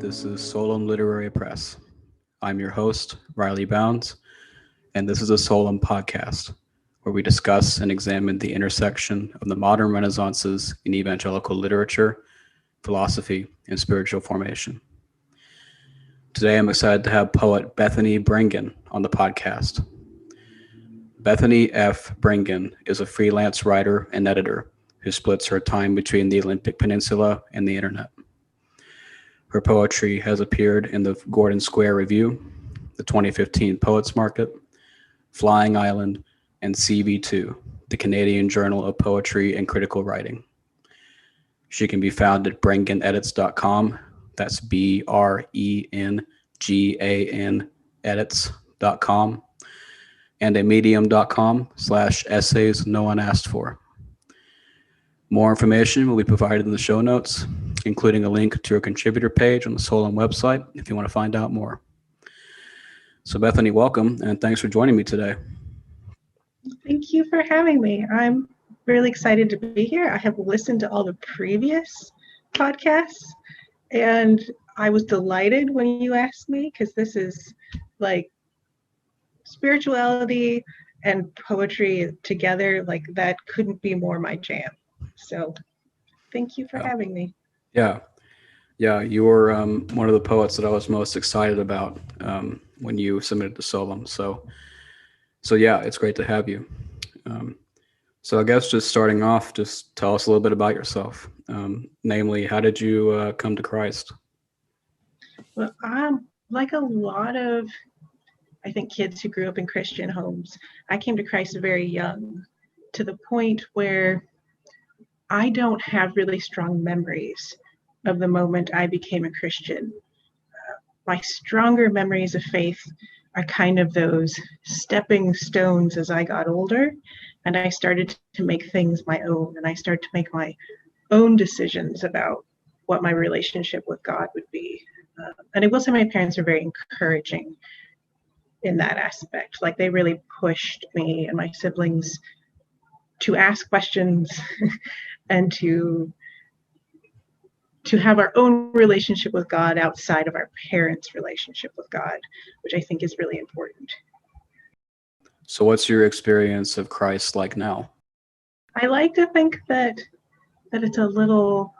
This is Solum Literary Press. I'm your host, Riley Bounds, and this is a Solum Podcast, where we discuss and examine the intersection of the modern renaissances in evangelical literature, philosophy, and spiritual formation. Today, I'm excited to have poet Bethany Brengan on the podcast. Bethany F. Brengan is a freelance writer and editor who splits her time between the Olympic Peninsula and the internet. Her poetry has appeared in the Gordon Square Review, the 2015 Poets Market, Flying Island, and CV2, the Canadian Journal of Poetry and Critical Writing. She can be found at brenganedits.com. That's BRENGAN edits.com, and at medium.com/essays no one asked for. More information will be provided in the show notes, including a link to a contributor page on the Solum website if you want to find out more. So Bethany, welcome, and thanks for joining me today. Thank you for having me. I'm really excited to be here. I have listened to all the previous podcasts, and I was delighted when you asked me, because this is like spirituality and poetry together. Like, that couldn't be more my jam. So thank you for having me. Yeah, you were one of the poets that I was most excited about when you submitted to Solum. So yeah, it's great to have you. So I guess just starting off, just tell us a little bit about yourself. Namely, how did you come to Christ? Well, I'm like a lot of, I think, kids who grew up in Christian homes. I came to Christ very young, to the point where I don't have really strong memories of the moment I became a Christian. My stronger memories of faith are kind of those stepping stones as I got older, and I started to make things my own, and I started to make my own decisions about what my relationship with God would be. And I will say my parents are very encouraging in that aspect. Like, they really pushed me and my siblings to ask questions and to have our own relationship with God outside of our parents' relationship with God, which I think is really important. So what's your experience of Christ like now? I like to think that it's a little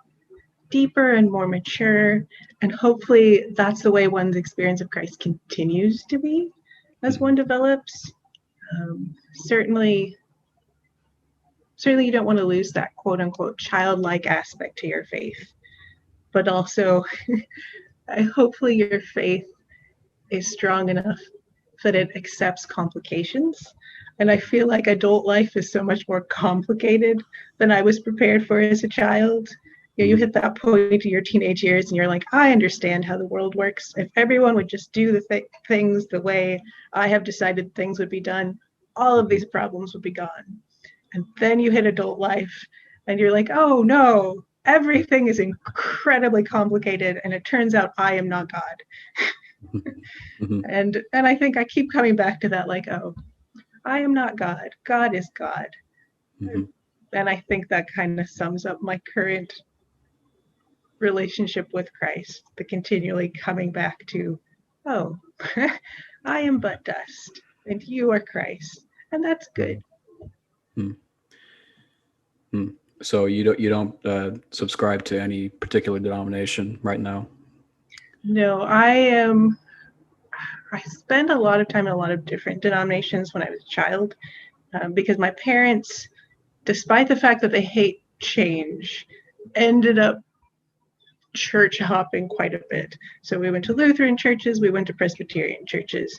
deeper and more mature, and hopefully that's the way one's experience of Christ continues to be as one develops. Certainly you don't want to lose that quote unquote childlike aspect to your faith, but also hopefully your faith is strong enough that it accepts complications. And I feel like adult life is so much more complicated than I was prepared for as a child. You hit that point in your teenage years and you're like, I understand how the world works. If everyone would just do the things the way I have decided things would be done, all of these problems would be gone. And then you hit adult life and you're like, oh no, everything is incredibly complicated, and it turns out I am not God. And I think I keep coming back to that, like, oh, I am not God. God is God. And I think that kind of sums up my current relationship with Christ, the continually coming back to, oh, I am but dust, and you are Christ, and that's good. So you don't subscribe to any particular denomination right now? No, I spent a lot of time in a lot of different denominations when I was a child, because my parents, despite the fact that they hate change, ended up church hopping quite a bit. So we went to Lutheran churches, we went to Presbyterian churches,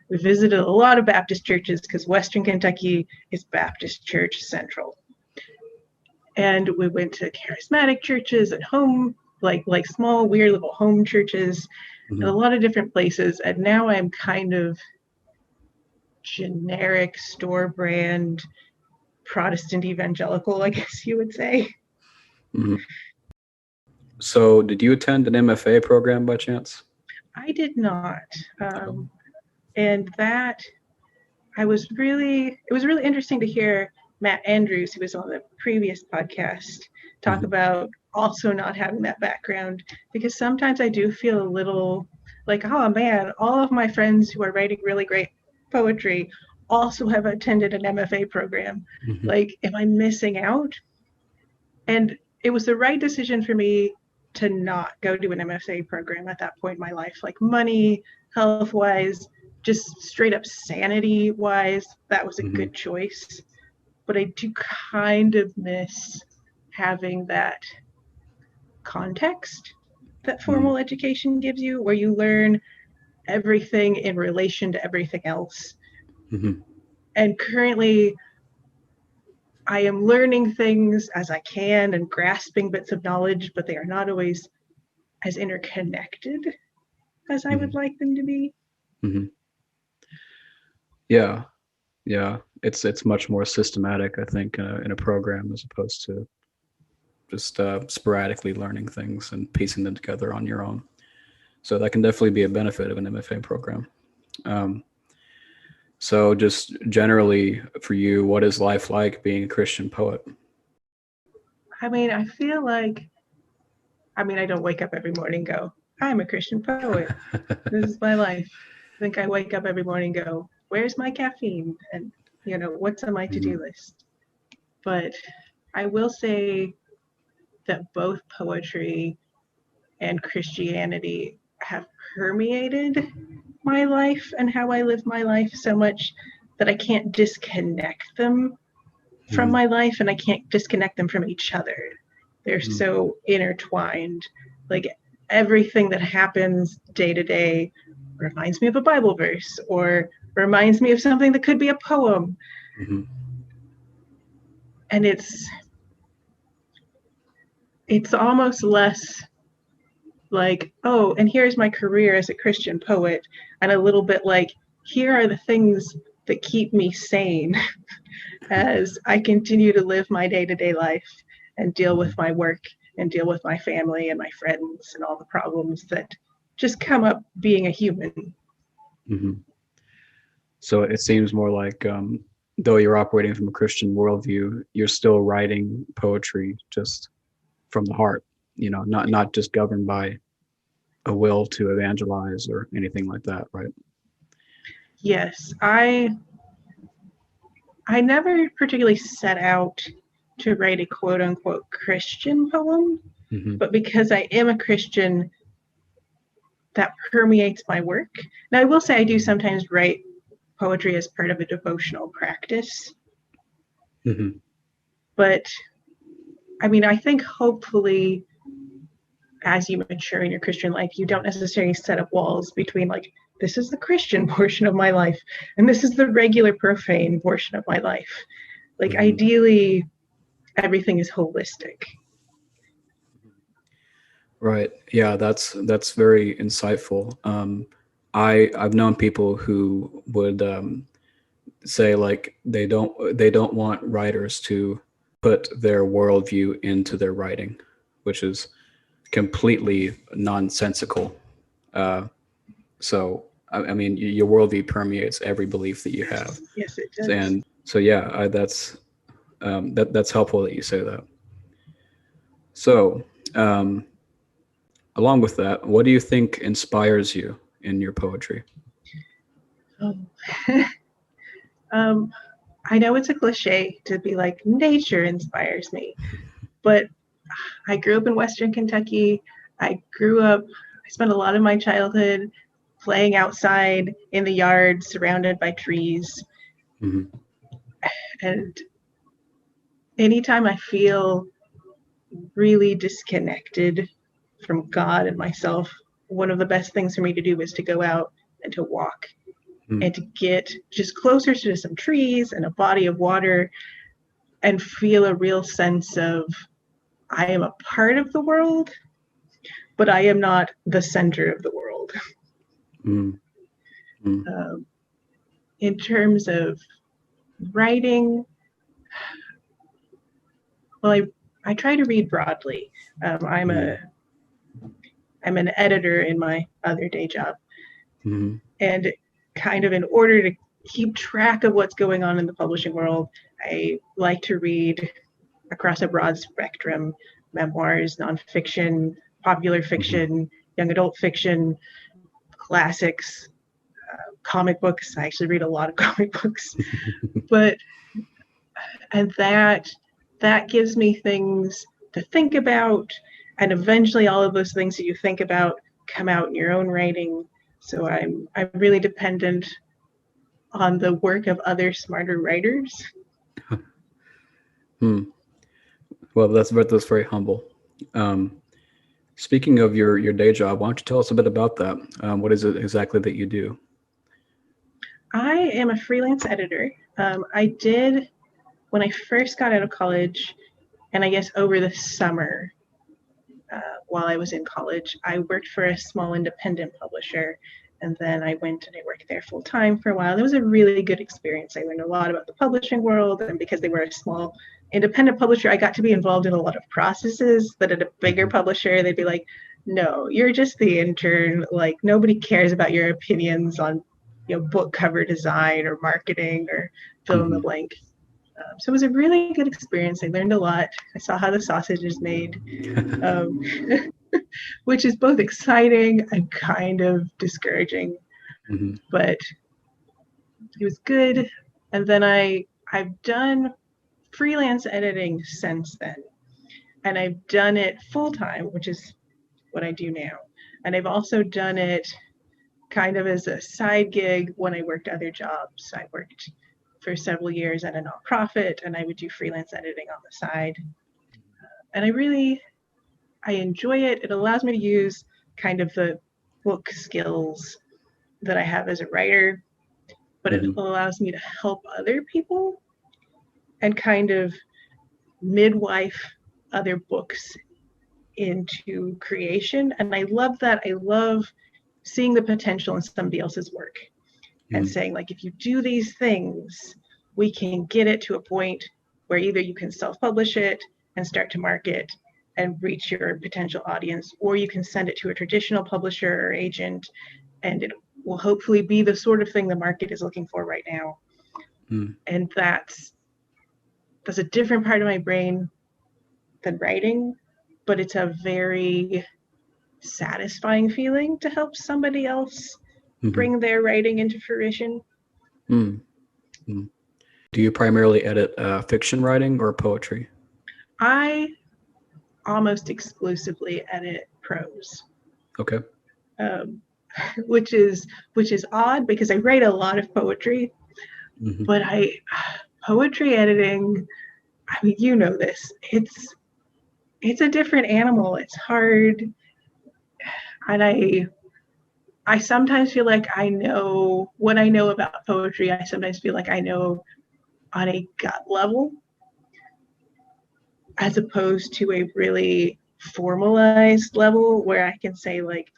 we visited a lot of Baptist churches, because Western Kentucky is Baptist Church Central. And we went to charismatic churches and home, like small, weird little home churches, in a lot of different places. And now I'm kind of generic store brand Protestant evangelical, I guess you would say. So did you attend an MFA program by chance? I did not. And that, it was really interesting to hear Matt Andrews, who was on the previous podcast, talk about also not having that background, because sometimes I do feel a little like, oh man, all of my friends who are writing really great poetry also have attended an MFA program. Mhm. Like, am I missing out? And it was the right decision for me to not go do an MFA program at that point in my life. Like, money, health wise, just straight up sanity wise, that was a Mhm. good choice. But I do kind of miss having that context that formal education gives you, where you learn everything in relation to everything else. Mhm. And currently, I am learning things as I can and grasping bits of knowledge, but they are not always as interconnected as I would Mhm. like them to be. Mhm. Yeah, yeah. It's much more systematic, I think, in a program as opposed to just sporadically learning things and piecing them together on your own. So that can definitely be a benefit of an MFA program. Um, so just generally for you, what is life like being a Christian poet? I mean, I feel like, I don't wake up every morning and go, I'm a Christian poet. This is my life. I think I wake up every morning and go, where's my caffeine? And, what's on my to-do Mhm. list? But I will say that both poetry and Christianity have permeated my life and how I live my life so much that I can't disconnect them from Mhm. my life, and I can't disconnect them from each other. They're Mhm. so intertwined. Like, everything that happens day to day reminds me of a Bible verse or reminds me of something that could be a poem. Mhm. And it's almost less like, oh, and here's my career as a Christian poet, and a little bit like, here are the things that keep me sane as I continue to live my day-to-day life and deal with Mhm. my work and deal with my family and my friends and all the problems that just come up being a human. Mhm. So it seems more like, though you're operating from a Christian worldview, you're still writing poetry just from the heart, not just governed by a will to evangelize or anything like that, right? Yes, I never particularly set out to write a quote unquote Christian poem, Mm-hmm. but because I am a Christian, that permeates my work. Now, I will say I do sometimes write poetry as part of a devotional practice, Mm-hmm. but I think hopefully as you mature in your Christian life, you don't necessarily set up walls between, like, this is the Christian portion of my life and this is the regular profane portion of my life. Like, Mm-hmm. ideally, everything is holistic. Right. Yeah, that's very insightful. I've known people who would say like they don't want writers to put their worldview into their writing, which is completely nonsensical. Uh, so I mean, your worldview permeates every belief that you have, Yes, it does. and so yeah, that's helpful that you say that. So, um, along with that, what do you think inspires you in your poetry? Um, um, I know it's a cliche to be like, nature inspires me, but I grew up in Western Kentucky. I spent a lot of my childhood playing outside in the yard, surrounded by trees. Mm-hmm. And anytime I feel really disconnected from God and myself, one of the best things for me to do is to go out and to walk and to get just closer to some trees and a body of water and feel a real sense of, I am a part of the world, but I am not the center of the world. Mm-hmm. Um, in terms of writing, well, I try to read broadly. Mm-hmm. I'm an editor in my other day job, Mm-hmm. and kind of in order to keep track of what's going on in the publishing world, I like to read across a broad spectrum memoirs, nonfiction, popular fiction, young adult fiction, classics, comic books. I actually read a lot of comic books, but and that gives me things to think about, and eventually all of those things that you think about come out in your own writing. So I'm really dependent on the work of other smarter writers. Well, that's very humble. Speaking of your day job, why don't you tell us a bit about that? What is it exactly that you do? I am a freelance editor. I did, when I first got out of college, and I guess over the summer, while I was in college, I worked for a small independent publisher, and then I went and I worked there full time for a while. It was a really good experience. I learned a lot about the publishing world, and because they were a small independent publisher, I got to be involved in a lot of processes that at a bigger publisher, they'd be like, no, you're just the intern. Like, nobody cares about your opinions on, book cover design or marketing or fill in the blank. So it was a really good experience. I learned a lot. I saw how the sausage is made, which is both exciting and kind of discouraging, but it was good. And then I've done freelance editing since then, and I've done it full time, which is what I do now. And I've also done it kind of as a side gig when I worked other jobs. I worked for several years at a nonprofit, and I would do freelance editing on the side. And I enjoy it. It allows me to use kind of the book skills that I have as a writer, but it allows me to help other people and kind of midwife other books into creation. And I love that. I love seeing the potential in somebody else's work and saying, like, if you do these things, we can get it to a point where either you can self-publish it and start to market and reach your potential audience, or you can send it to a traditional publisher or agent, and it will hopefully be the sort of thing the market is looking for right now. And that's a different part of my brain than writing, but it's a very satisfying feeling to help somebody else bring their writing into fruition. Do you primarily edit fiction writing or poetry? I almost exclusively edit prose. Okay. Which is odd because I write a lot of poetry, but poetry editing, I mean, you know this, it's a different animal. It's hard, and I sometimes feel like I know what I know about poetry. I sometimes feel like I know on a gut level, as opposed to a really formalized level where I can say, like,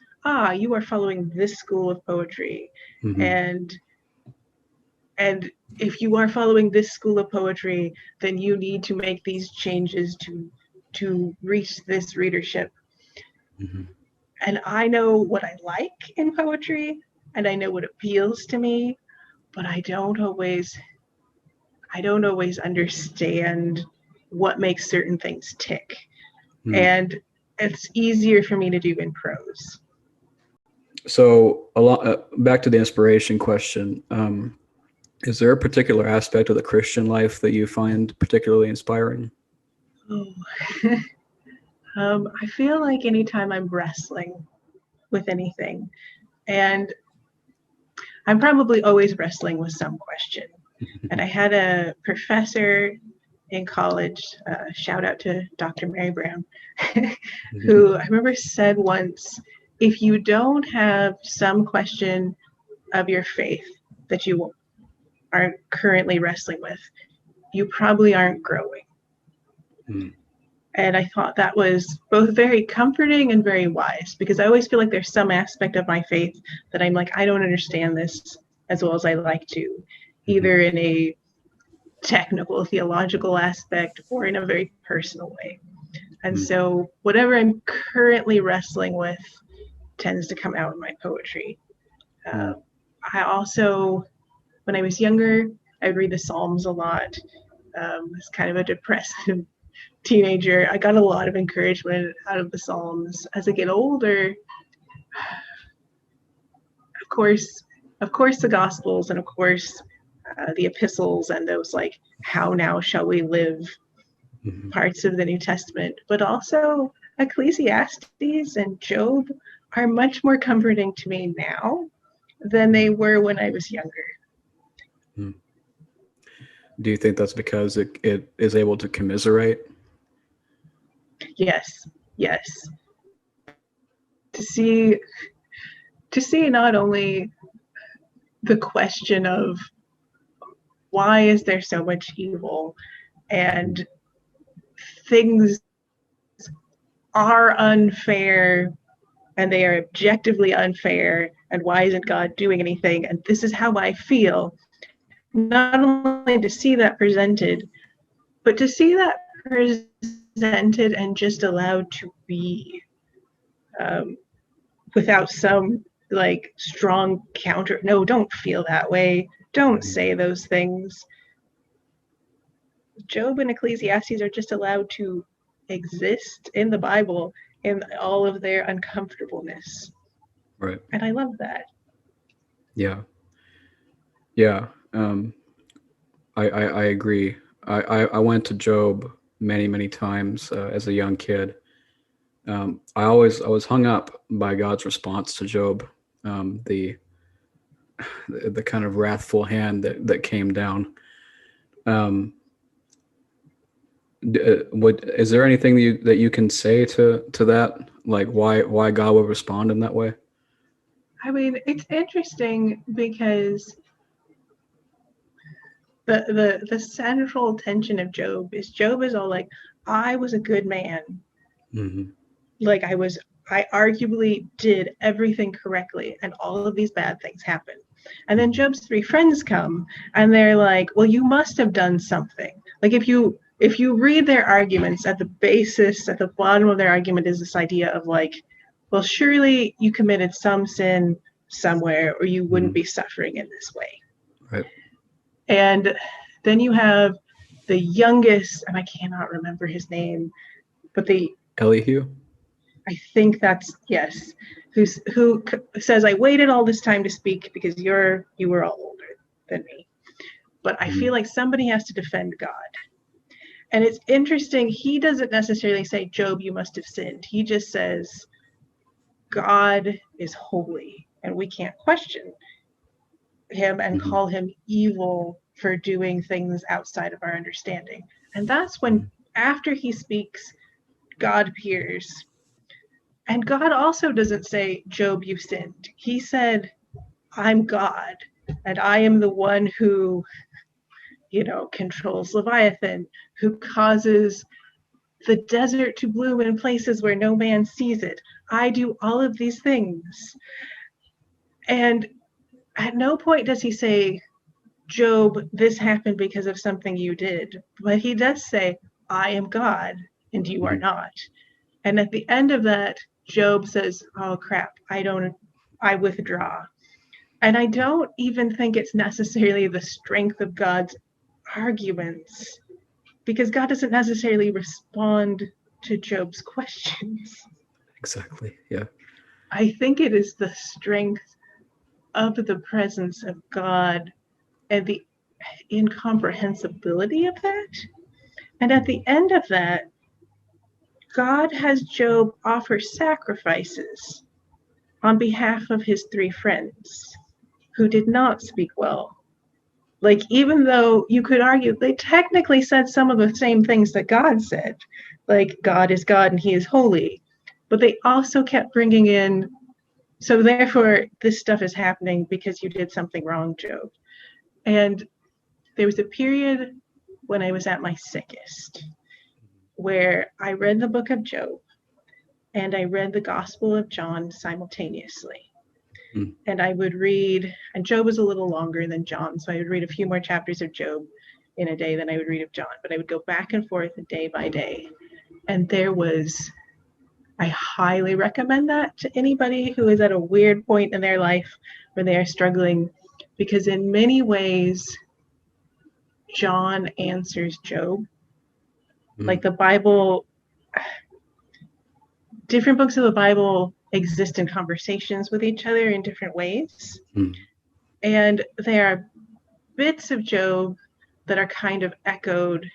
you are following this school of poetry. And if you are following this school of poetry, then you need to make these changes to reach this readership. And I know what I like in poetry, and I know what appeals to me, but I don't always understand what makes certain things tick. And it's easier for me to do in prose. So back to the inspiration question, is there a particular aspect of the Christian life that you find particularly inspiring? I feel like anytime I'm wrestling with anything, and I'm probably always wrestling with some question. And I had a professor in college, shout out to Dr. Mary Brown, who I remember said once, if you don't have some question of your faith that you are currently wrestling with, you probably aren't growing. And I thought that was both very comforting and very wise, because I always feel like there's some aspect of my faith that I'm like, I don't understand this as well as I like to, either in a technical, theological aspect or in a very personal way. And so whatever I'm currently wrestling with tends to come out in my poetry. I also, when I was younger, I'd read the Psalms a lot. It's kind of a depressive teenager, I got a lot of encouragement out of the Psalms. As I get older, of course, the Gospels, and of course, the epistles, and those like "How now shall we live" parts of the New Testament, but also Ecclesiastes and Job are much more comforting to me now than they were when I was younger. Do you think that's because it is able to commiserate? Yes. To see not only the question of why is there so much evil, and things are unfair and they are objectively unfair, and why isn't God doing anything, and this is how I feel. Not only to see that presented, but to see that presented and just allowed to be, without some like strong counter. No, don't feel that way. Don't say those things. Job and Ecclesiastes are just allowed to exist in the Bible in all of their uncomfortableness. Right. And I love that. Yeah. I agree. I went to Job many times as a young kid. I was hung up by God's response to Job, the kind of wrathful hand that came down. Is there anything that you can say to that, like why God would respond in that way? I mean, it's interesting because the central tension of Job is all like, I was a good man. Like I arguably did everything correctly, and all of these bad things happened. And then Job's three friends come and they're like, well, you must have done something. Like if you read their arguments, at the bottom of their argument is this idea of like, well, surely you committed some sin somewhere or you wouldn't be suffering in this way. Right. And then you have the youngest, and I cannot remember his name, but Elihu? I think that's, yes, who says, I waited all this time to speak because you were all older than me. But I feel like somebody has to defend God. And it's interesting, he doesn't necessarily say, Job, you must have sinned. He just says, God is holy and we can't question him and call him evil for doing things outside of our understanding. And that's when, after he speaks, God appears. And God also doesn't say, Job, you sinned. He said, I'm God, and I am the one who, controls Leviathan, who causes the desert to bloom in places where no man sees it. I do all of these things. And at no point does he say, Job, this happened because of something you did. But he does say, I am God and you are not. And at the end of that, Job says, oh crap, I withdraw. And I don't even think it's necessarily the strength of God's arguments, because God doesn't necessarily respond to Job's questions. Exactly, yeah. I think it is the strength of the presence of God and the incomprehensibility of that. And at the end of that, God has Job offer sacrifices on behalf of his three friends who did not speak well. Like, even though you could argue they technically said some of the same things that God said, like God is God and he is holy, but they also kept bringing in, so therefore this stuff is happening because you did something wrong, Job. And there was a period when I was at my sickest where I read the book of Job and I read the Gospel of John simultaneously. And I would read, and Job was a little longer than John, so I would read a few more chapters of Job in a day than I would read of John, but I would go back and forth day by day. And I highly recommend that to anybody who is at a weird point in their life where they are struggling, because in many ways, John answers Job. Like the Bible, different books of the Bible exist in conversations with each other in different ways. And there are bits of Job that are kind of echoed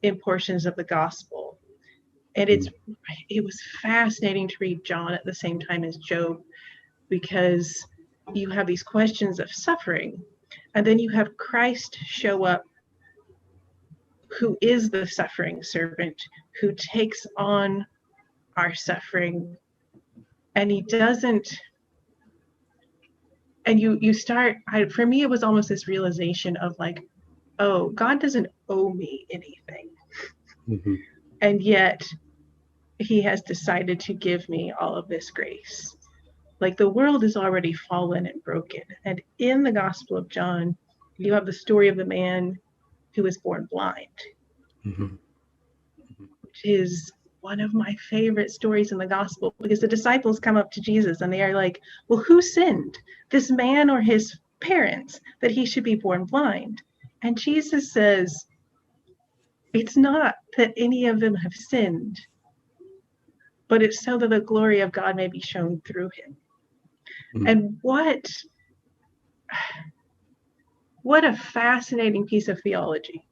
in portions of the gospel. And it was fascinating to read John at the same time as Job, because you have these questions of suffering, and then you have Christ show up, who is the suffering servant, who takes on our suffering, and he doesn't. And you start, for me, it was almost this realization of like, oh, God doesn't owe me anything. And yet he has decided to give me all of this grace. Like the world is already fallen and broken. And in the Gospel of John, you have the story of the man who was born blind, which is one of my favorite stories in the gospel, because the disciples come up to Jesus and they are like, well, who sinned, this man or his parents, that he should be born blind? And Jesus says, it's not that any of them have sinned, but it's so that the glory of God may be shown through him. And what a fascinating piece of theology.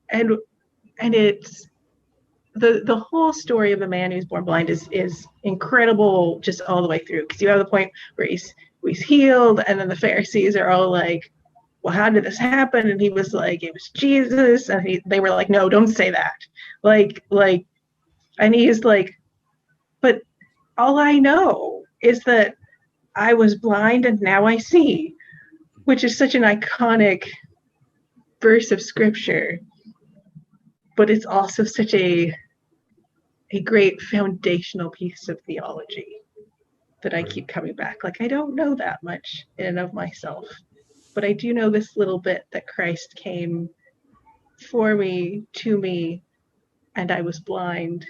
And it's the whole story of the man who's born blind is incredible, just all the way through, because you have the point where he's healed, and then the Pharisees are all like, well, how did this happen? And he was like, it was Jesus. And they were like, no, don't say that. Like, and he's like, but all I know is that I was blind and now I see, which is such an iconic verse of scripture, but it's also such a great foundational piece of theology that I keep coming back. Like, I don't know that much in and of myself, but I do know this little bit that Christ came for me, to me, and I was blind,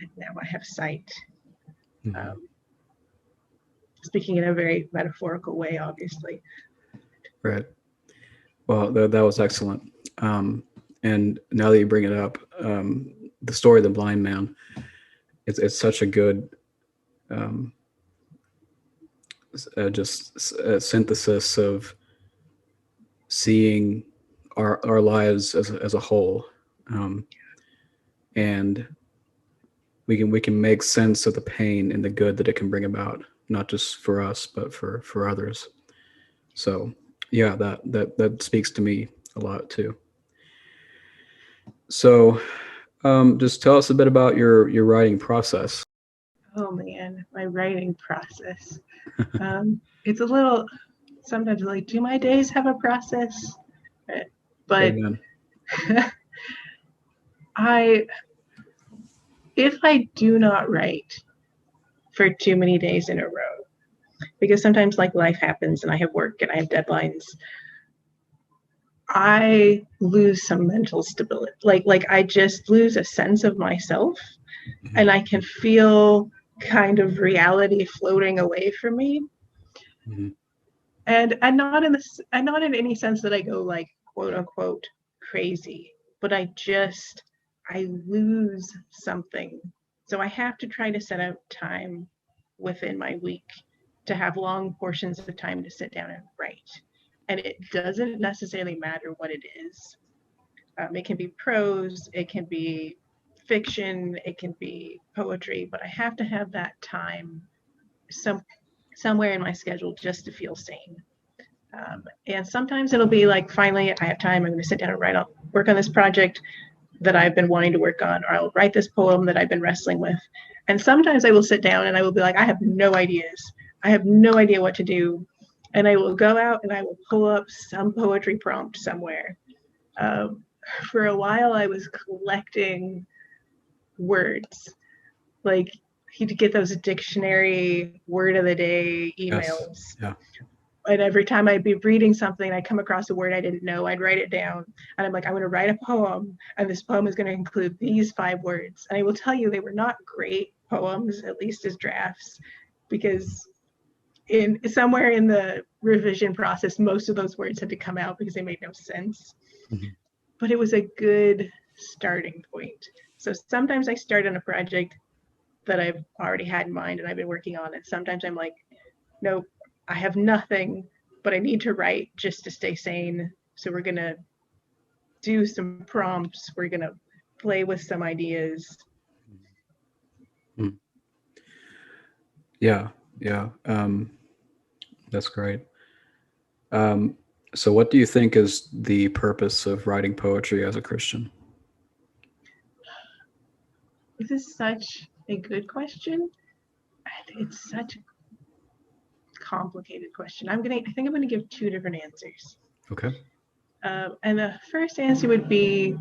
and now I have sight. Speaking in a very metaphorical way, obviously. Right. Well, that was excellent. And now that you bring it up, the story of the blind man, it's such a good synthesis of seeing our lives as a whole, and we can make sense of the pain and the good that it can bring about, not just for us but for others. So yeah, that speaks to me a lot too. So just tell us a bit about your writing process. Oh man, my writing process. It's a little, sometimes like, do my days have a process? But if I do not write for too many days in a row, because sometimes like life happens and I have work and I have deadlines, I lose some mental stability. Like I just lose a sense of myself, and I can feel kind of reality floating away from me. And not in any sense that I go like quote unquote crazy, but I lose something. So I have to try to set out time within my week to have long portions of time to sit down and write. And it doesn't necessarily matter what it is. It can be prose, it can be fiction, it can be poetry, but I have to have that time somewhere in my schedule just to feel sane. And sometimes it'll be like, finally, I have time, I'm going to sit down and work on this project that I've been wanting to work on, or I'll write this poem that I've been wrestling with. And sometimes I will sit down and I will be like, I have no ideas. I have no idea what to do. And I will go out and I will pull up some poetry prompt somewhere. For a while, I was collecting words. Like, you'd get those dictionary word of the day emails. Yes. Yeah. And every time I'd be reading something, I'd come across a word I didn't know, I'd write it down. And I'm like, I'm going to write a poem, and this poem is going to include these 5 words. And I will tell you, they were not great poems, at least as drafts, because somewhere in the revision process, most of those words had to come out because they made no sense. But it was a good starting point. So sometimes I start on a project that I've already had in mind and I've been working on it. Sometimes I'm like, nope, I have nothing, but I need to write just to stay sane. So we're going to do some prompts. We're going to play with some ideas. Yeah. That's great. So what do you think is the purpose of writing poetry as a Christian? This is such a good question. It's such a complicated question. I think I'm going to give two different answers. Okay. And the first answer would be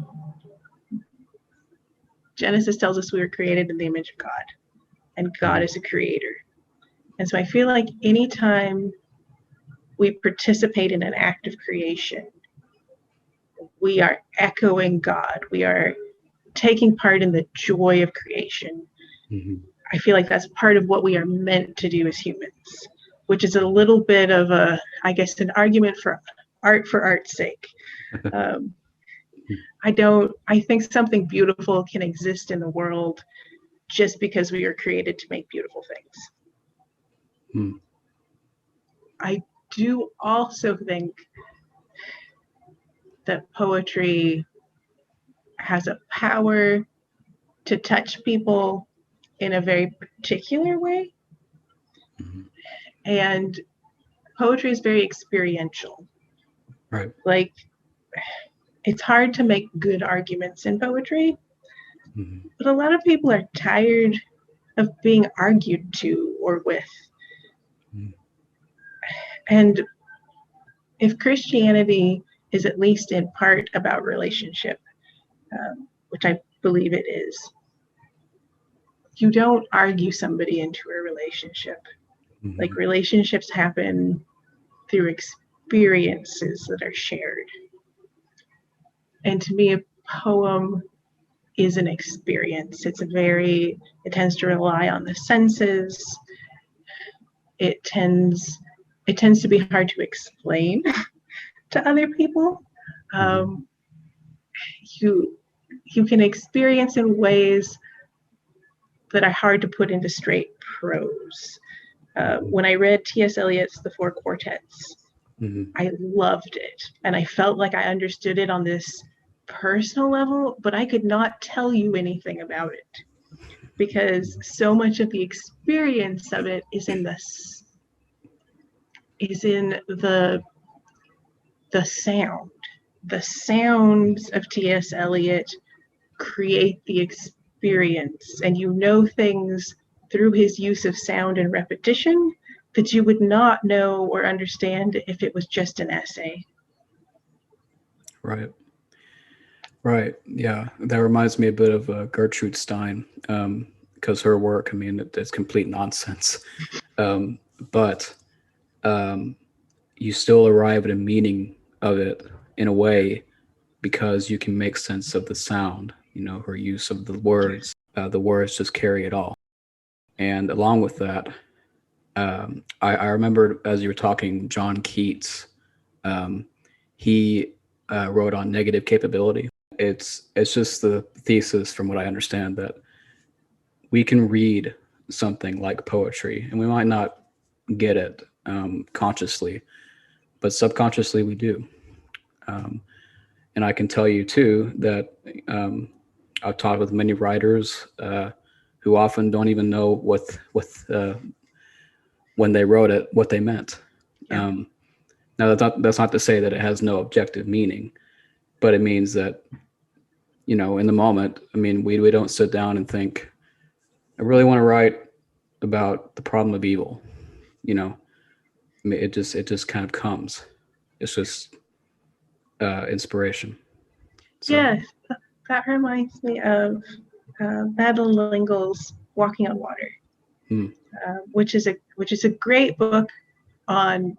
Genesis tells us we were created in the image of God, and God is a creator. And so I feel like anytime we participate in an act of creation, we are echoing God. We are taking part in the joy of creation. Mm-hmm. I feel like that's part of what we are meant to do as humans, which is a little bit of an argument for art's sake. I think something beautiful can exist in the world just because we are created to make beautiful things. I do also think that poetry has a power to touch people in a very particular way. And poetry is very experiential. Right. Like, it's hard to make good arguments in poetry, but a lot of people are tired of being argued to or with. And if Christianity is at least in part about relationship, which I believe it is, you don't argue somebody into a relationship. Like, relationships happen through experiences that are shared. And to me, a poem is an experience. It tends to rely on the senses. It tends to be hard to explain to other people. You can experience in ways that are hard to put into straight prose. When I read T.S. Eliot's The Four Quartets, I loved it. And I felt like I understood it on this personal level, but I could not tell you anything about it because so much of the experience of it is in the sound. The sounds of T.S. Eliot create the experience, and you know things through his use of sound and repetition that you would not know or understand if it was just an essay. Right. Yeah, that reminds me a bit of Gertrude Stein, because her work, it's complete nonsense, but you still arrive at a meaning of it in a way because you can make sense of the sound. Her use of the words just carry it all. And along with that, I remember as you were talking, John Keats, he wrote on negative capability. It's just the thesis, from what I understand, that we can read something like poetry and we might not get it consciously, but subconsciously we do. And I can tell you too that I've talked with many writers who often don't even know what when they wrote it, what they meant. Yeah. Now that's not to say that it has no objective meaning, but it means that, in the moment, we don't sit down and think, I really want to write about the problem of evil. It just kind of comes. It's just inspiration. So. Yes, that reminds me of Madeline L'Engle's Walking on Water, which is a great book on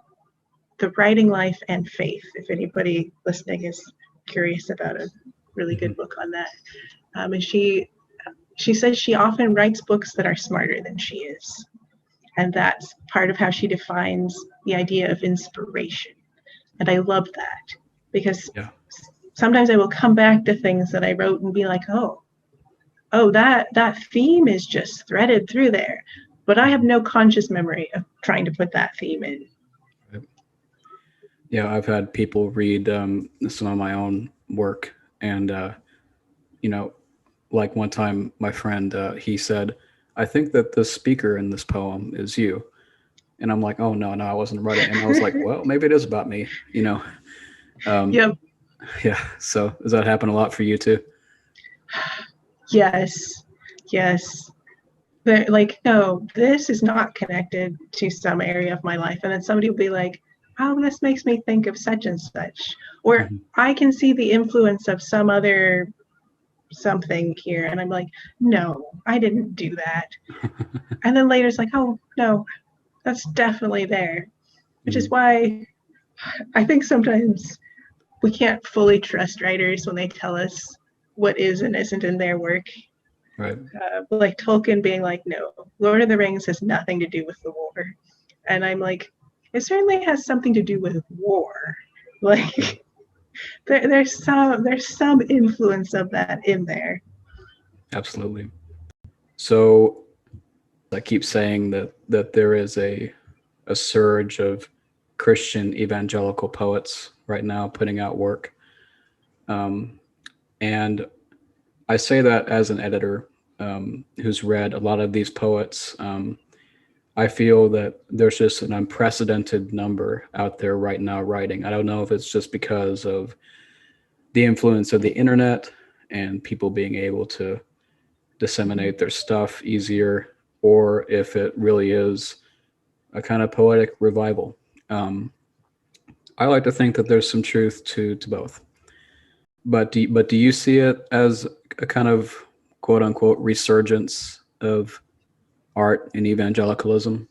the writing life and faith. If anybody listening is curious about a really good book on that, and she says she often writes books that are smarter than she is, and that's part of how she defines the idea of inspiration. And I love that because sometimes I will come back to things that I wrote and be like, oh, that theme is just threaded through there. But I have no conscious memory of trying to put that theme in. Yeah, I've had people read some of my own work, and like one time, my friend he said, "I think that the speaker in this poem is you," and I'm like, "Oh no, I wasn't writing." And I was like, "Well, maybe it is about me," Yep. Yeah. So does that happen a lot for you too? Yes. They're like, no, this is not connected to some area of my life. And then somebody will be like, oh, this makes me think of such and such. Or I can see the influence of some other something here. And I'm like, no, I didn't do that. And then later it's like, oh, no, that's definitely there. Which is why I think sometimes we can't fully trust writers when they tell us what is and isn't in their work. Right. Like Tolkien being like, no, Lord of the Rings has nothing to do with the war. And I'm like, it certainly has something to do with war. Like there's some influence of that in there. Absolutely. So I keep saying that there is a surge of Christian evangelical poets right now putting out work. And I say that as an editor who's read a lot of these poets. I feel that there's just an unprecedented number out there right now writing. I don't know if it's just because of the influence of the internet and people being able to disseminate their stuff easier, or if it really is a kind of poetic revival. I like to think that there's some truth to both. But do you see it as a kind of quote unquote resurgence of art in evangelicalism?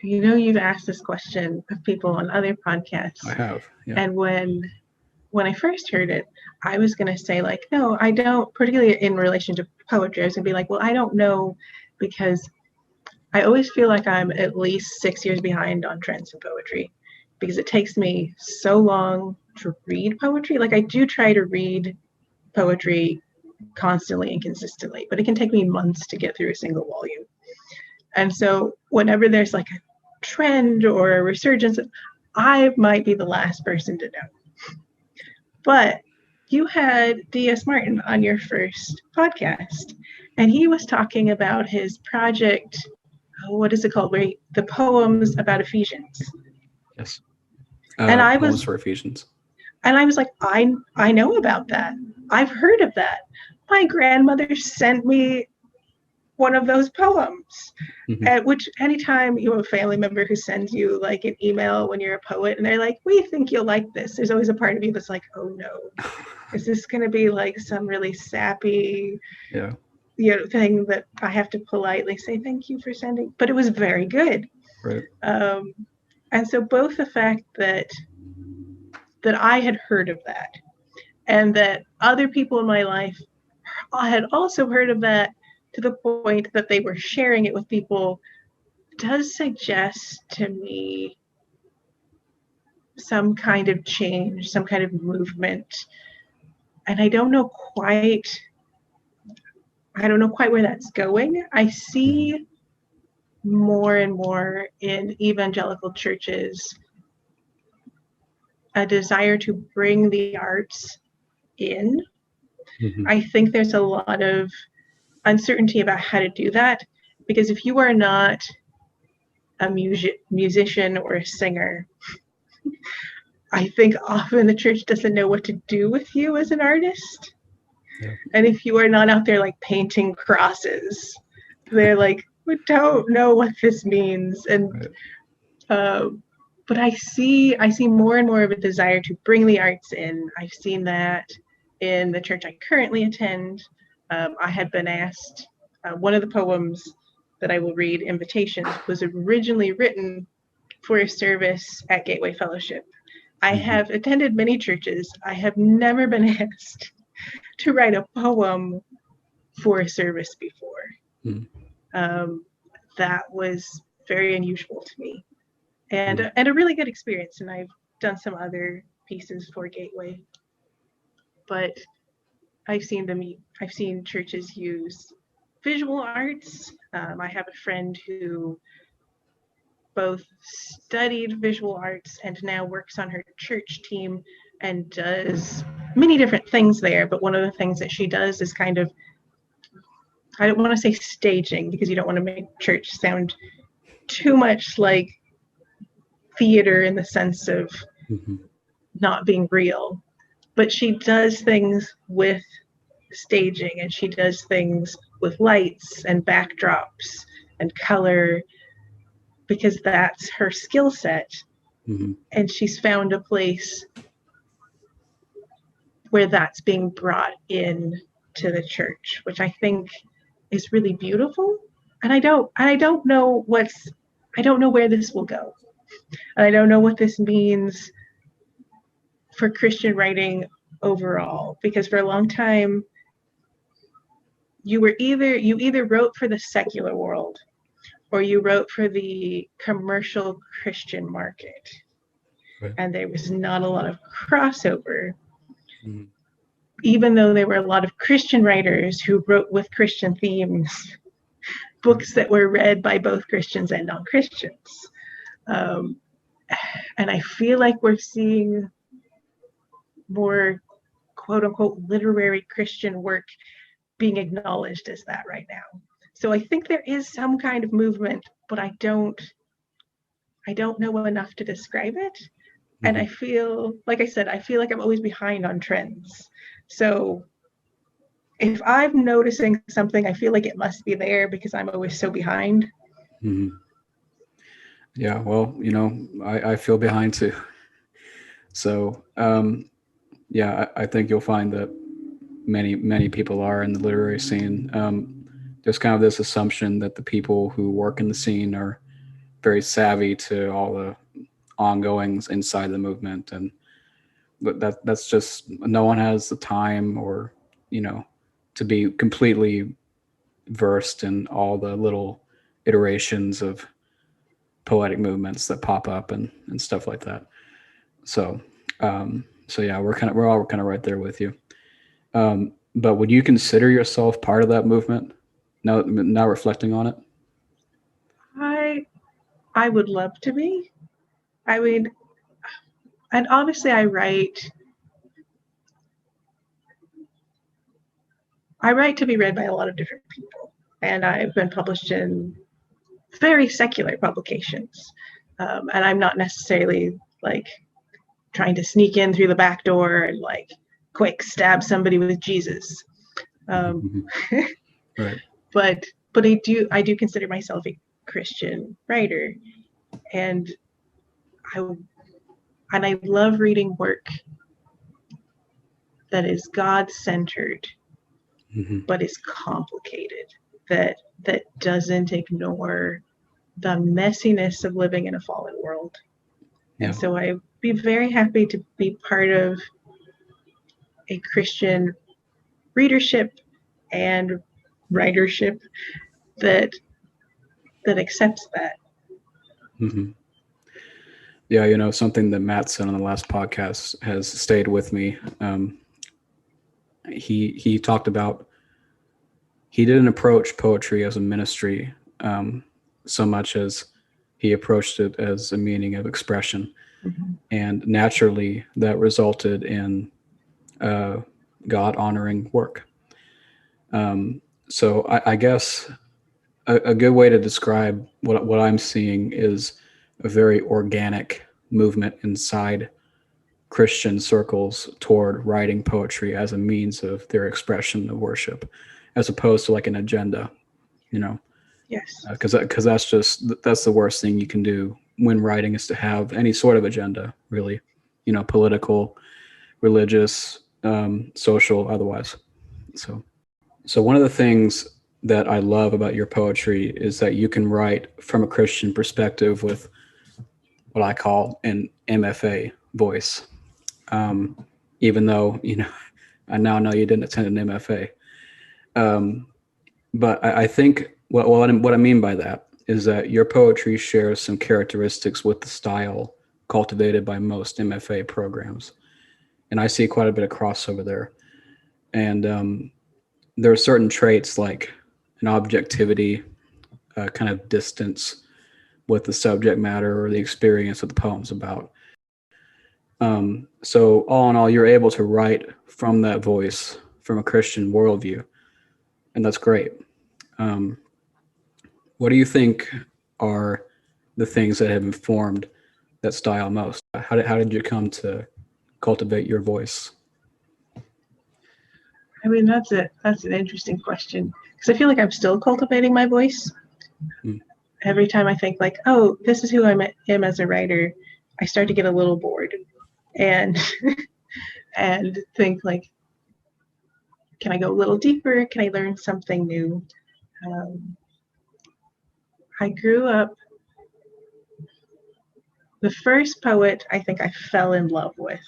You've asked this question of people on other podcasts. I have, yeah. And when I first heard it, I was going to say like, no, I don't, particularly in relation to poetry. I was going to be like, well, I don't know, because I always feel like I'm at least 6 years behind on trends in poetry, because it takes me so long to read poetry. Like I do try to read poetry constantly and consistently, but it can take me months to get through a single volume. And so whenever there's like a trend or a resurgence, I might be the last person to know. But you had D.S. Martin on your first podcast, and he was talking about his project, what is it called, where the poems about Ephesians. Yes. And I was poems for Ephesians. And I was like, I know about that. I've heard of that. My grandmother sent me one of those poems. At which anytime you have a family member who sends you like an email when you're a poet and they're like, we think you'll like this, there's always a part of you that's like, oh no, is this going to be like some really sappy thing that I have to politely say thank you for sending? But it was very good. Right. And so both the fact that I had heard of that and that other people in my life had also heard of that to the point that they were sharing it with people does suggest to me some kind of change, some kind of movement. And I don't know quite where that's going. I see more and more in evangelical churches a desire to bring the arts in. I think there's a lot of uncertainty about how to do that, because if you are not a musician or a singer, I think often the church doesn't know what to do with you as an artist. Yeah. And if you are not out there like painting crosses, they're like, we don't know what this means. And but I see more and more of a desire to bring the arts in. I've seen that in the church I currently attend. I had been asked, one of the poems that I will read, Invitations, was originally written for a service at Gateway Fellowship. I have attended many churches. I have never been asked to write a poem for a service before. That was very unusual to me, and a really good experience. And done some other pieces for Gateway, but I've seen churches use visual arts. I have a friend who both studied visual arts and now works on her church team and does many different things there. But one of the things that she does is kind of, I don't want to say staging because you don't want to make church sound too much like theater in the sense of not being real. But she does things with staging, and she does things with lights and backdrops and color because that's her skill set. And she's found a place where that's being brought in to the church, which I think is really beautiful. And I don't know where this will go. And I don't know what this means for Christian writing overall, because for a long time you either wrote for the secular world or you wrote for the commercial Christian market. Right. And there was not a lot of crossover. Even though there were a lot of Christian writers who wrote with Christian themes, books that were read by both Christians and non-Christians. And I feel like we're seeing more quote unquote literary Christian work being acknowledged as that right now. So I think there is some kind of movement, but I don't know enough to describe it. And I feel, like I said, I'm always behind on trends. So if I'm noticing something, I feel like it must be there because I'm always so behind. Yeah, well, I feel behind too. So, I think you'll find that many people are in the literary scene. There's kind of this assumption that the people who work in the scene are very savvy to all the ongoings inside the movement, but that's just, no one has the time or to be completely versed in all the little iterations of poetic movements that pop up and stuff like that. So yeah, we're all kind of right there with you. But would you consider yourself part of that movement now reflecting on it? I would love to be. I mean, and obviously I write to be read by a lot of different people, and I've been published in very secular publications, and I'm not necessarily like trying to sneak in through the back door and like quick stab somebody with Jesus. Right. But I do consider myself a Christian writer, and I love reading work that is God-centered, but is complicated, that doesn't ignore the messiness of living in a fallen world. Yeah. And so I'd be very happy to be part of a Christian readership and writership that accepts that. Yeah, something that Matt said on the last podcast has stayed with me. He talked about, he didn't approach poetry as a ministry so much as he approached it as a meaning of expression. And naturally that resulted in God honoring work. So I guess a good way to describe what I'm seeing is a very organic movement inside Christian circles toward writing poetry as a means of their expression of worship, as opposed to like an agenda, Yes. Because that's the worst thing you can do when writing, is to have any sort of agenda, really, political, religious, social, otherwise. So one of the things that I love about your poetry is that you can write from a Christian perspective with what I call an MFA voice. Even though, I now know you didn't attend an MFA. But I think what I mean by that is that your poetry shares some characteristics with the style cultivated by most MFA programs. And I see quite a bit of crossover there. And there are certain traits like an objectivity, kind of distance with the subject matter or the experience that the poem's about. So all in all, you're able to write from that voice, from a Christian worldview, and that's great. What do you think are the things that have informed that style most? How did you come to cultivate your voice? I mean, that's an interesting question, because I feel like I'm still cultivating my voice. Every time I think like, oh, this is who I am as a writer, I start to get a little bored and and think like, can I go a little deeper? Can I learn something new? I grew up, the first poet I think I fell in love with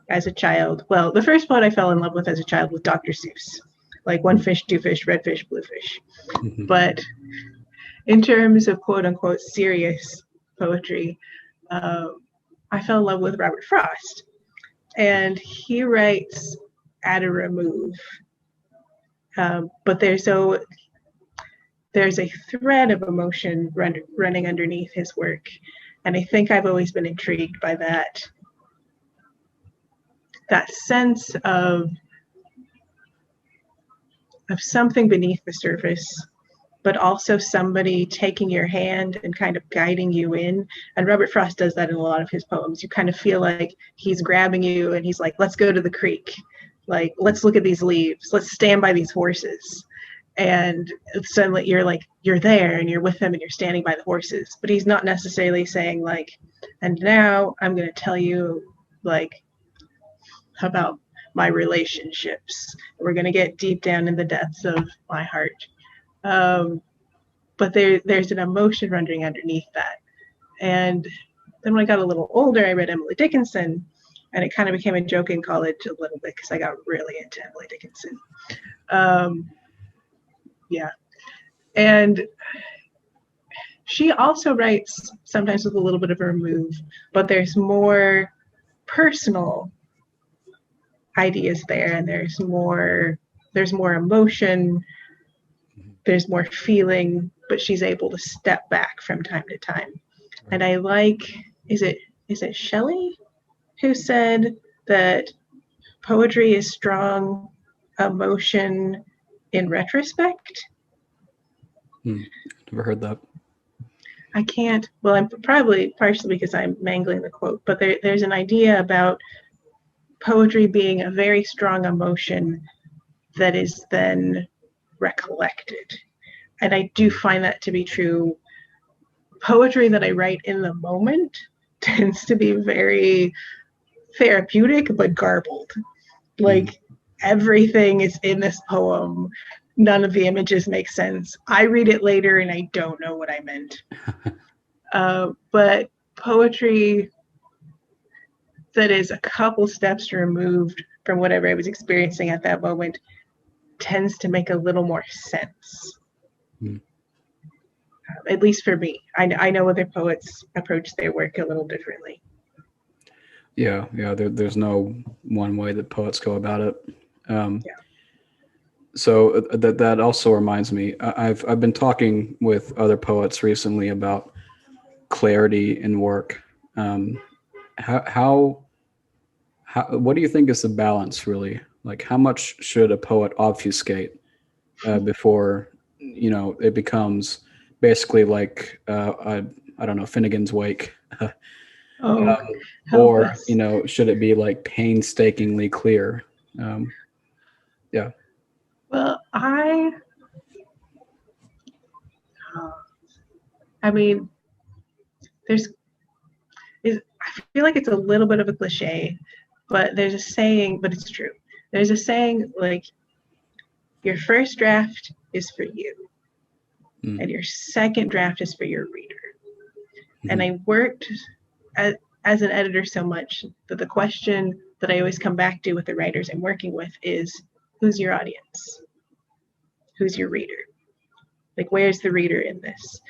as a child. Well, the first poet I fell in love with as a child was Dr. Seuss, like one fish, two fish, red fish, blue fish. But in terms of quote unquote serious poetry, I fell in love with Robert Frost. And he writes at a remove. But there's a thread of emotion running underneath his work. And I think I've always been intrigued by that sense of something beneath the surface, but also somebody taking your hand and kind of guiding you in. And Robert Frost does that in a lot of his poems. You kind of feel like he's grabbing you and he's like, let's go to the creek. Like, let's look at these leaves. Let's stand by these horses. And suddenly you're there and you're with him and you're standing by the horses. But he's not necessarily saying like, and now I'm going to tell you like about my relationships. We're going to get deep down in the depths of my heart. But there's an emotion running underneath that. And then when I got a little older, I read Emily Dickinson, and it kind of became a joke in college a little bit because I got really into Emily Dickinson. Yeah. And she also writes sometimes with a little bit of a remove, but there's more personal ideas there, and there's more emotion, there's more feeling, but she's able to step back from time to time. And I like, is it Shelley who said that poetry is strong emotion in retrospect? Never heard that. I can't, well, I'm probably partially because I'm mangling the quote, but there's an idea about poetry being a very strong emotion that is then recollected. And I do find that to be true. Poetry that I write in the moment tends to be very therapeutic but garbled. Like everything is in this poem. None of the images make sense. I read it later and I don't know what I meant. But poetry that is a couple steps removed from whatever I was experiencing at that moment tends to make a little more sense. At least for me. I know other poets approach their work a little differently. Yeah. There's no one way that poets go about it. So that also reminds me. I've been talking with other poets recently about clarity in work. How what do you think is the balance really? Like, how much should a poet obfuscate before it becomes basically like I don't know, Finnegan's Wake? Or should it be like painstakingly clear? Yeah. Well, I mean, I feel like it's a little bit of a cliche, but there's a saying, but it's true. There's a saying like, your first draft is for you, and your second draft is for your reader. And I worked as an editor so much that the question that I always come back to with the writers I'm working with is, who's your audience? Who's your reader? Like, where's the reader in this?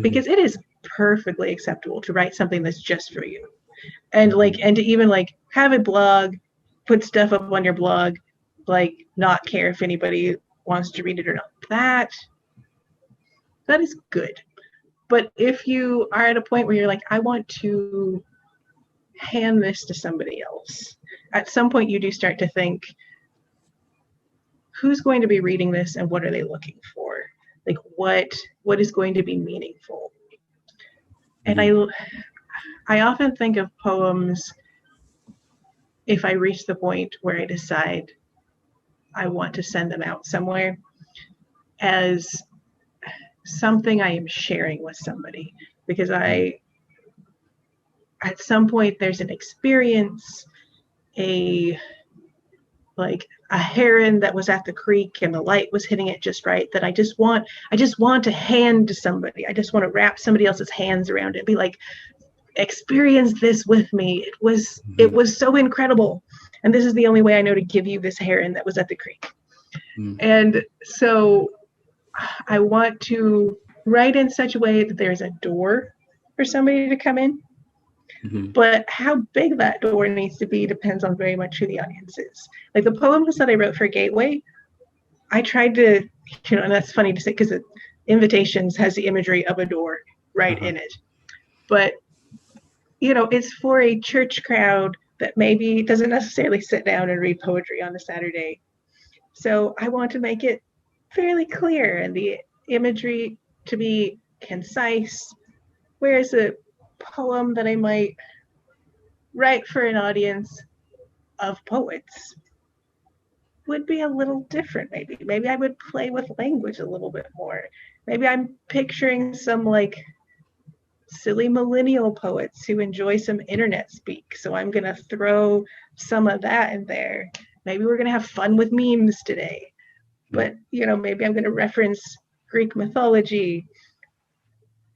Because it is perfectly acceptable to write something that's just for you. And and to even have a blog, put stuff up on your blog, not care if anybody wants to read it or not. That is good. But if you are at a point where you're like, I want to hand this to somebody else, at some point you do start to think, who's going to be reading this and what are they looking for? What is going to be meaningful? And I often think of poems, if I reach the point where I decide I want to send them out somewhere, as something I am sharing with somebody, because at some point there's an experience, a heron that was at the creek and the light was hitting it just right, that I just want to hand to somebody. I just want to wrap somebody else's hands around it and be like, experience this with me. It was so incredible. And this is the only way I know to give you this heron that was at the creek. And so I want to write in such a way that there's a door for somebody to come in. But how big that door needs to be depends on very much who the audience is. Like the poems that I wrote for Gateway, I tried to, and that's funny to say because Invitations has the imagery of a door right in it. But, it's for a church crowd that maybe doesn't necessarily sit down and read poetry on a Saturday. So I want to make it fairly clear and the imagery to be concise, whereas a poem that I might write for an audience of poets would be a little different. Maybe I would play with language a little bit more. Maybe I'm picturing some silly millennial poets who enjoy some internet speak, so I'm gonna throw some of that in there. Maybe we're gonna have fun with memes today, but maybe I'm gonna reference Greek mythology.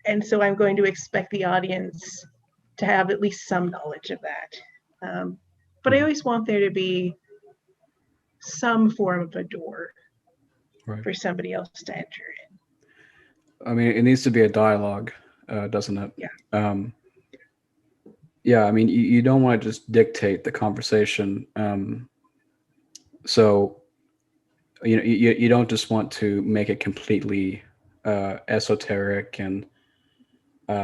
And so I'm going to expect the audience to have at least some knowledge of that. But I always want there to be some form of a door for somebody else to enter in. I mean, it needs to be a dialogue, doesn't it? Yeah. Yeah, I mean, you don't want to just dictate the conversation. So, you don't just want to make it completely esoteric and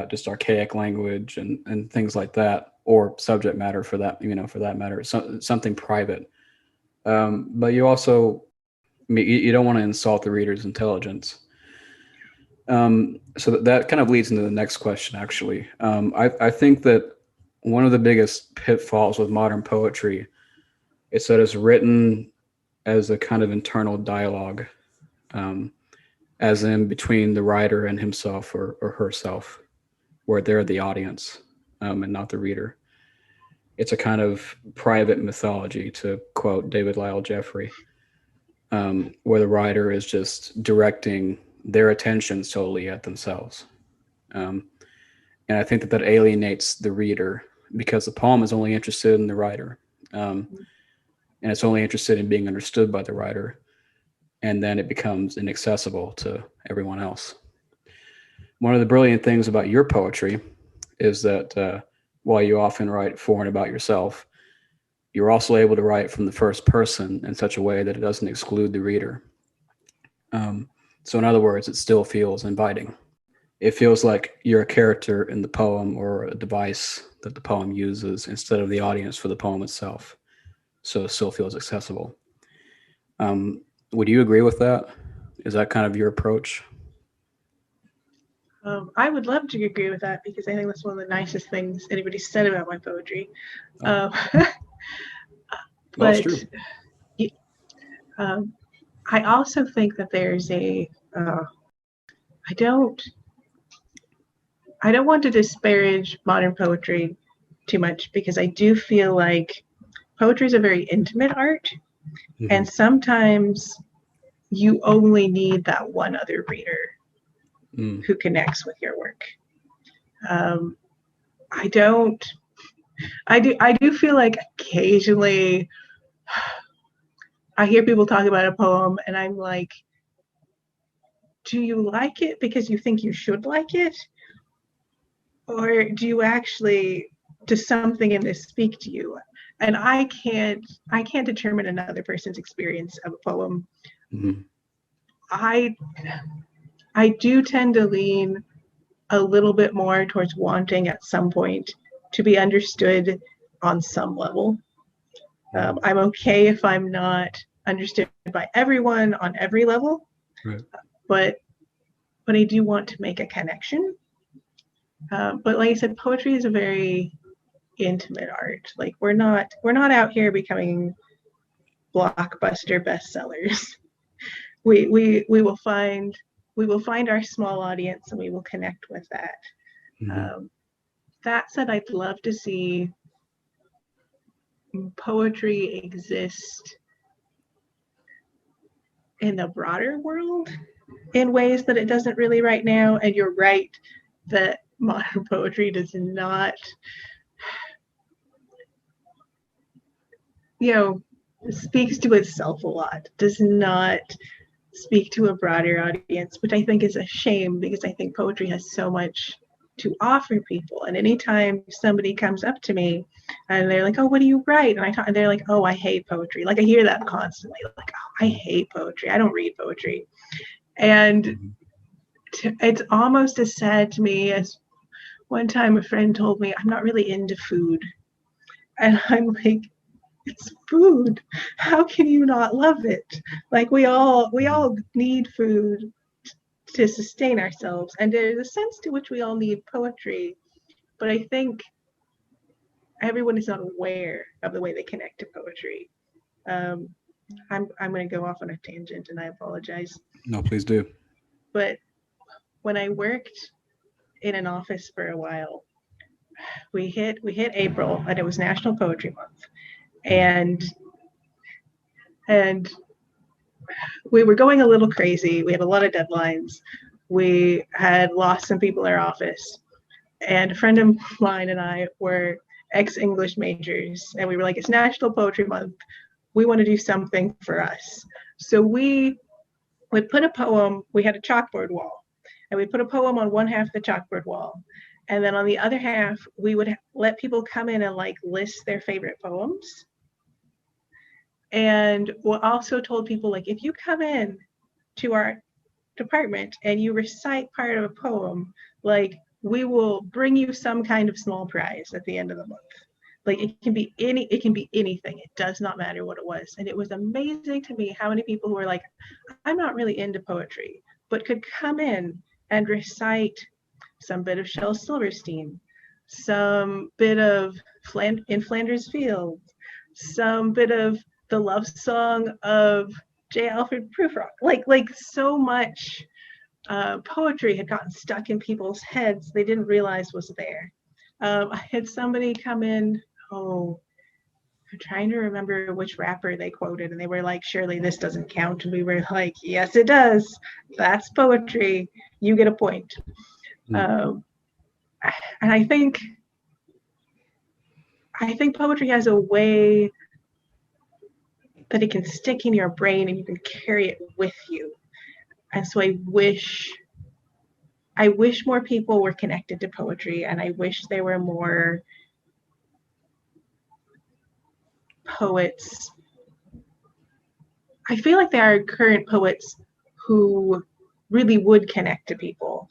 just archaic language and things like that, or subject matter for that matter, something private. But you also, you don't want to insult the reader's intelligence. So that kind of leads into the next question, actually. I think that one of the biggest pitfalls with modern poetry is that it's written as a kind of internal dialogue, as in between the writer and himself or herself, where they're the audience and not the reader. It's a kind of private mythology, to quote David Lyle Jeffrey, where the writer is just directing their attention solely at themselves. And I think that alienates the reader, because the poem is only interested in the writer. And it's only interested in being understood by the writer. And then it becomes inaccessible to everyone else. One of the brilliant things about your poetry is that while you often write for and about yourself, you're also able to write from the first person in such a way that it doesn't exclude the reader. So in other words, it still feels inviting. It feels like you're a character in the poem or a device that the poem uses instead of the audience for the poem itself. So it still feels accessible. Would you agree with that? Is that kind of your approach? I would love to agree with that, because I think that's one of the nicest things anybody said about my poetry. Well, that's true. I also think that there's I don't want to disparage modern poetry too much, because I do feel like poetry is a very intimate art, and sometimes you only need that one other reader who connects with your work. I do feel like occasionally I hear people talk about a poem and I'm like, do you like it because you think you should like it? Or do you actually does something in this speak to you? And I can't determine another person's experience of a poem. Mm-hmm. I do tend to lean a little bit more towards wanting at some point to be understood on some level. I'm okay if I'm not understood by everyone on every level, Right. but I do want to make a connection. But like I said, poetry is a very intimate art. Like we're not out here becoming blockbuster bestsellers. We will find our small audience and we will connect with that. Mm-hmm. That said, I'd love to see poetry exist in the broader world in ways that it doesn't really right now. And you're right that modern poetry does not, speaks to itself a lot, does not speak to a broader audience, which I think is a shame because I think poetry has so much to offer people. And anytime somebody comes up to me and they're like, oh, what do you write? And they're like, oh, I hate poetry. Like I hear that constantly, like, oh, I hate poetry. I don't read poetry. And it's almost as sad to me as one time a friend told me, I'm not really into food. And I'm like, it's food. How can you not love it? Like we all need food to sustain ourselves. And there's a sense to which we all need poetry. But I think everyone is not aware of the way they connect to poetry. I'm going to go off on a tangent and I apologize. No, please do. But when I worked in an office for a while, we hit April and it was National Poetry Month. And we were going a little crazy. We had a lot of deadlines. We had lost some people in our office. And a friend of mine and I were ex-English majors. And we were like, it's National Poetry Month. We want to do something for us. So we would put a poem. We had a chalkboard wall. And we put a poem on one half of the chalkboard wall. And then on the other half, we would let people come in and like list their favorite poems. And we also told people, like, if you come in to our department and you recite part of a poem, like, we will bring you some kind of small prize at the end of the month. Like, it can be anything. It does not matter what it was. And it was amazing to me how many people who were like, I'm not really into poetry, but could come in and recite some bit of Shel Silverstein, some bit of In Flanders Fields, some bit of the love song of J. Alfred Prufrock. Like so much poetry had gotten stuck in people's heads they didn't realize was there. I had somebody come in, I'm trying to remember which rapper they quoted, and they were like, surely this doesn't count. And we were like, yes, it does. That's poetry. You get a point. And I think poetry has a way that it can stick in your brain and you can carry it with you. And so I wish more people were connected to poetry, and I wish there were more poets. I feel like there are current poets who really would connect to people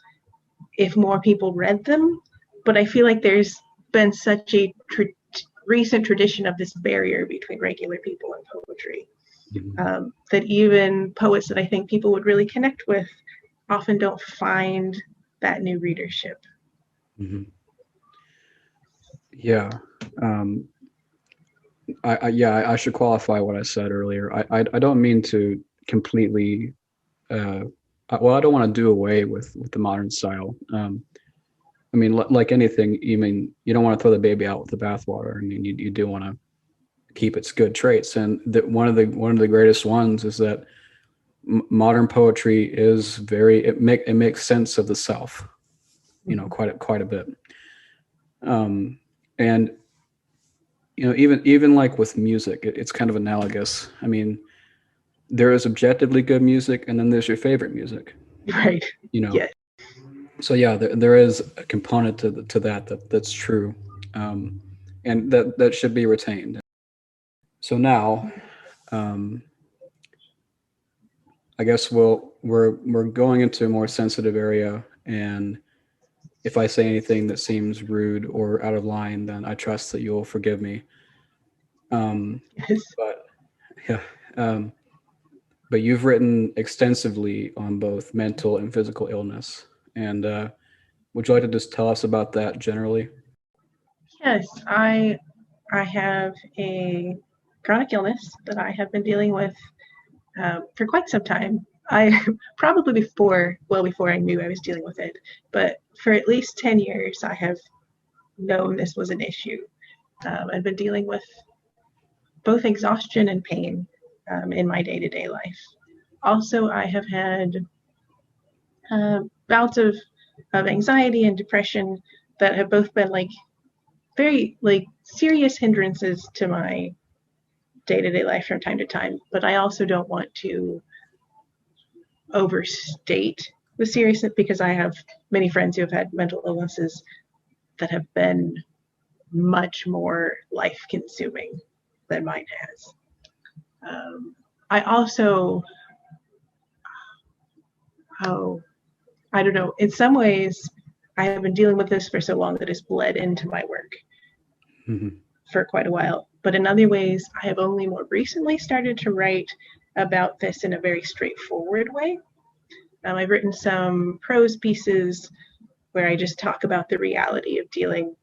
if more people read them, but I feel like there's been such a recent tradition of this barrier between regular people and poetry, that even poets that I think people would really connect with often don't find that new readership. Mm-hmm. Yeah. I should qualify what I said earlier. I don't mean to completely, I don't want to do away with the modern style. I mean, like anything, you don't want to throw the baby out with the bathwater. I mean, you do want to keep its good traits. And one of the greatest ones is that modern poetry is it makes sense of the self, quite a bit. And even like with music, it's kind of analogous. I mean, there is objectively good music, and then there's your favorite music, right? Yes. So yeah, there is a component to that's true. and that should be retained. So now, I guess we're going into a more sensitive area, and if I say anything that seems rude or out of line, then I trust that you'll forgive me. Yes. But yeah, but you've written extensively on both mental and physical illness, and would you like to just tell us about that generally? Yes, I have a chronic illness that I have been dealing with for quite some time. I probably before I knew I was dealing with it, but for at least 10 years, I have known this was an issue. I've been dealing with both exhaustion and pain in my day-to-day life. Also, I have had bouts of anxiety and depression that have both been very serious hindrances to my day-to-day life from time to time, but I also don't want to overstate the seriousness because I have many friends who have had mental illnesses that have been much more life-consuming than mine has. I also, I don't know, in some ways, I have been dealing with this for so long that it's bled into my work for quite a while. But in other ways, I have only more recently started to write about this in a very straightforward way. I've written some prose pieces where I just talk about the reality of dealing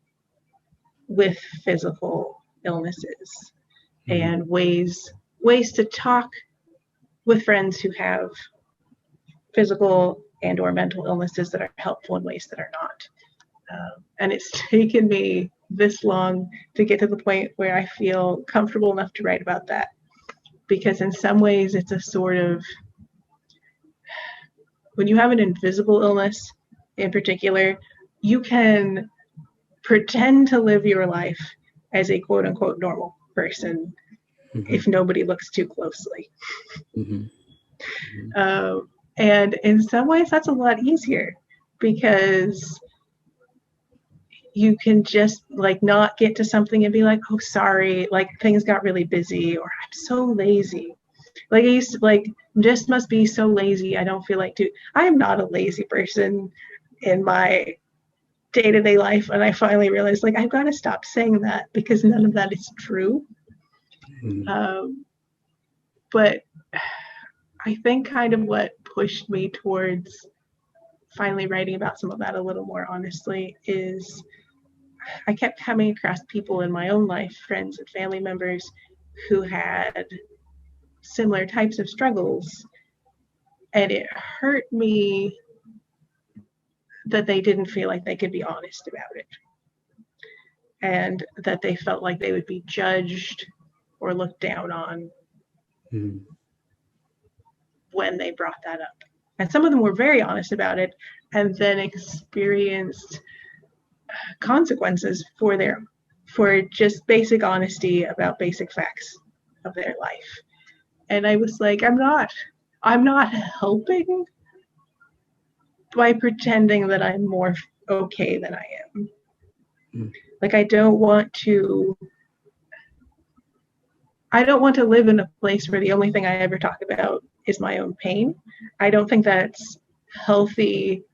with physical illnesses and ways to talk with friends who have physical and or mental illnesses that are helpful in ways that are not. And it's taken me this long to get to the point where I feel comfortable enough to write about that. Because in some ways it's a sort of, when you have an invisible illness in particular, you can pretend to live your life as a quote unquote normal person if nobody looks too closely. And in some ways that's a lot easier because you can just not get to something and be like, oh, sorry, things got really busy, or I'm so lazy. I used to just must be so lazy. I don't feel like to. I am not a lazy person in my day-to-day life. And I finally realized I've got to stop saying that because none of that is true. But I think kind of what pushed me towards finally writing about some of that a little more honestly is I kept coming across people in my own life, friends and family members, who had similar types of struggles. And it hurt me that they didn't feel like they could be honest about it. And that they felt like they would be judged or looked down on when they brought that up. And some of them were very honest about it and then experienced consequences for just basic honesty about basic facts of their life. And I was like, I'm not helping by pretending that I'm more okay than I am. I don't want to live in a place where the only thing I ever talk about is my own pain. I don't think that's healthy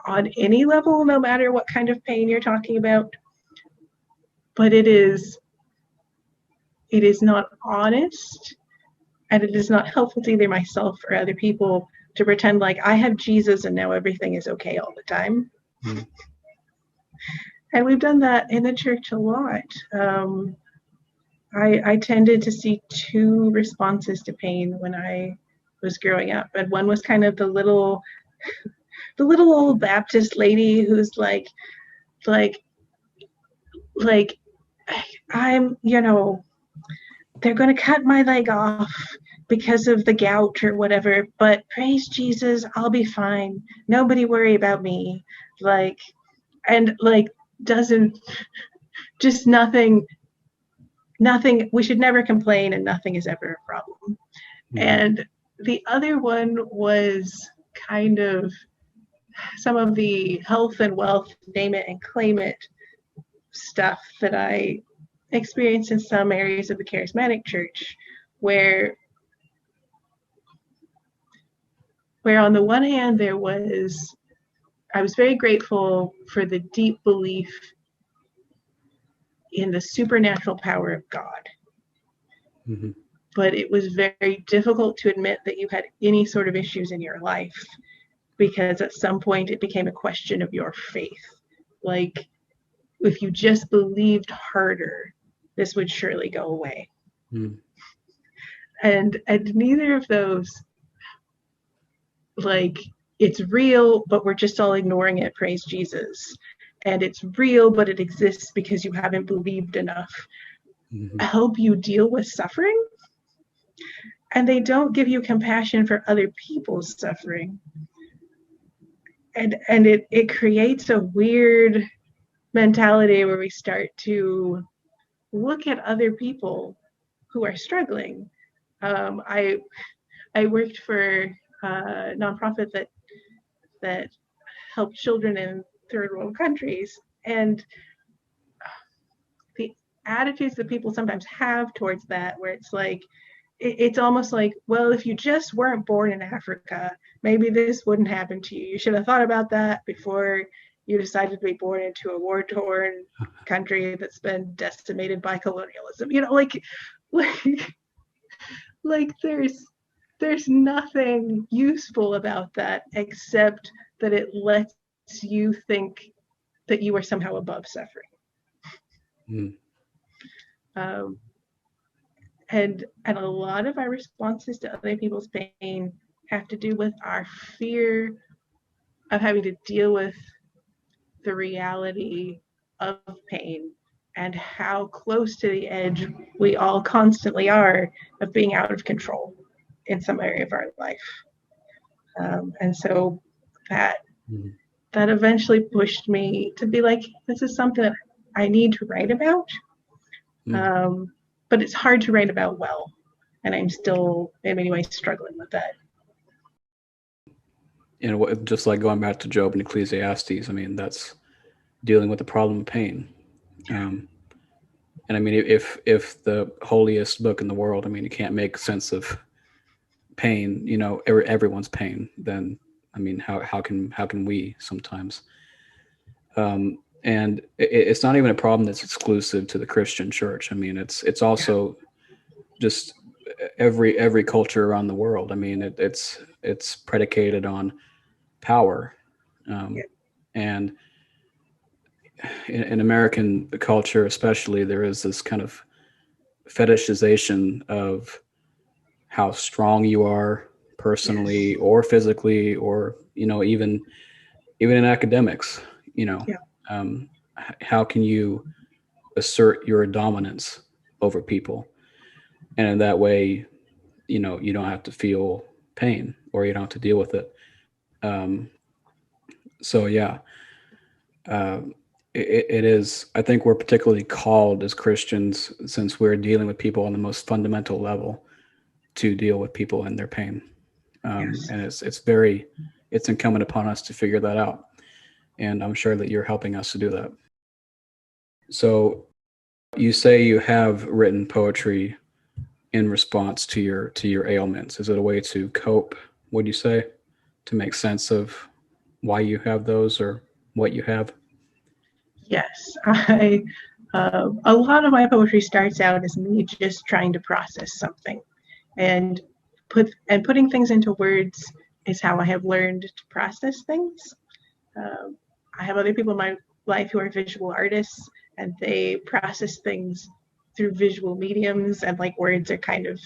on any level, no matter what kind of pain you're talking about. But it is not honest, and it is not helpful to either myself or other people to pretend like I have Jesus and now everything is okay all the time. And we've done that in the church a lot. I tended to see two responses to pain when I was growing up. And one was kind of the little old Baptist lady who's like, I'm, they're going to cut my leg off because of the gout or whatever, but praise Jesus, I'll be fine. Nobody worry about me. Doesn't, just nothing, we should never complain and nothing is ever a problem. And the other one was kind of some of the health and wealth, name it and claim it stuff that I experienced in some areas of the charismatic church, where on the one hand I was very grateful for the deep belief in the supernatural power of God. Mm-hmm. But it was very difficult to admit that you had any sort of issues in your life, because at some point it became a question of your faith. Like, if you just believed harder, this would surely go away. Mm. And neither of those, like, it's real, but we're just all ignoring it, praise Jesus. And it's real, but it exists because you haven't believed enough. Mm-hmm. Help you deal with suffering. And they don't give you compassion for other people's suffering. And it creates a weird mentality where we start to look at other people who are struggling. I worked for a nonprofit that helped children in third world countries, and the attitudes that people sometimes have towards that, where it's like, it's almost like, well, if you just weren't born in Africa, maybe this wouldn't happen to you. You should have thought about that before you decided to be born into a war-torn country that's been decimated by colonialism. You know, like there's nothing useful about that except that it lets you think that you are somehow above suffering. Mm. And a lot of our responses to other people's pain have to do with our fear of having to deal with the reality of pain and how close to the edge we all constantly are of being out of control in some area of our life. And so that eventually pushed me to be like, this is something that I need to write about. But it's hard to write about well. And I'm still, in many ways, struggling with that. And just like going back to Job and Ecclesiastes, I mean, that's dealing with the problem of pain. And I mean, if the holiest book in the world, I mean, you can't make sense of pain, you know, everyone's pain, then, I mean, how can we sometimes? And it's not even a problem that's exclusive to the Christian church. I mean, it's also just every culture around the world. I mean, it's predicated on power, and in American culture, especially, there is this kind of fetishization of how strong you are personally or physically, or, you know, even in academics, you know, how can you assert your dominance over people? And in that way, you know, you don't have to feel pain, or you don't have to deal with it. So yeah, it is, I think we're particularly called as Christians, since we're dealing with people on the most fundamental level, to deal with people and their pain. And it's incumbent upon us to figure that out. And I'm sure that you're helping us to do that. So you say you have written poetry in response to your ailments. Is it a way to cope, would you say, to make sense of why you have those or what you have? Yes, a lot of my poetry starts out as me just trying to process something, and putting things into words is how I have learned to process things. I have other people in my life who are visual artists, and they process things through visual mediums, and like words are kind of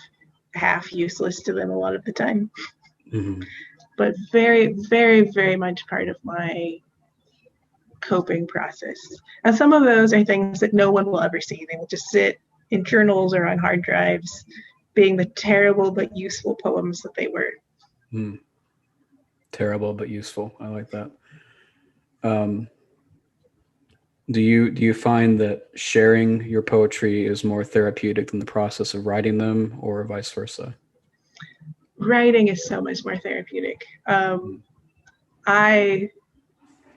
half useless to them a lot of the time. Mm-hmm. But very, very, very much part of my coping process. And some of those are things that no one will ever see. They will just sit in journals or on hard drives, being the terrible but useful poems that they were. Terrible but useful. I like that. Do you find that sharing your poetry is more therapeutic than the process of writing them, or vice versa? Writing is so much more therapeutic.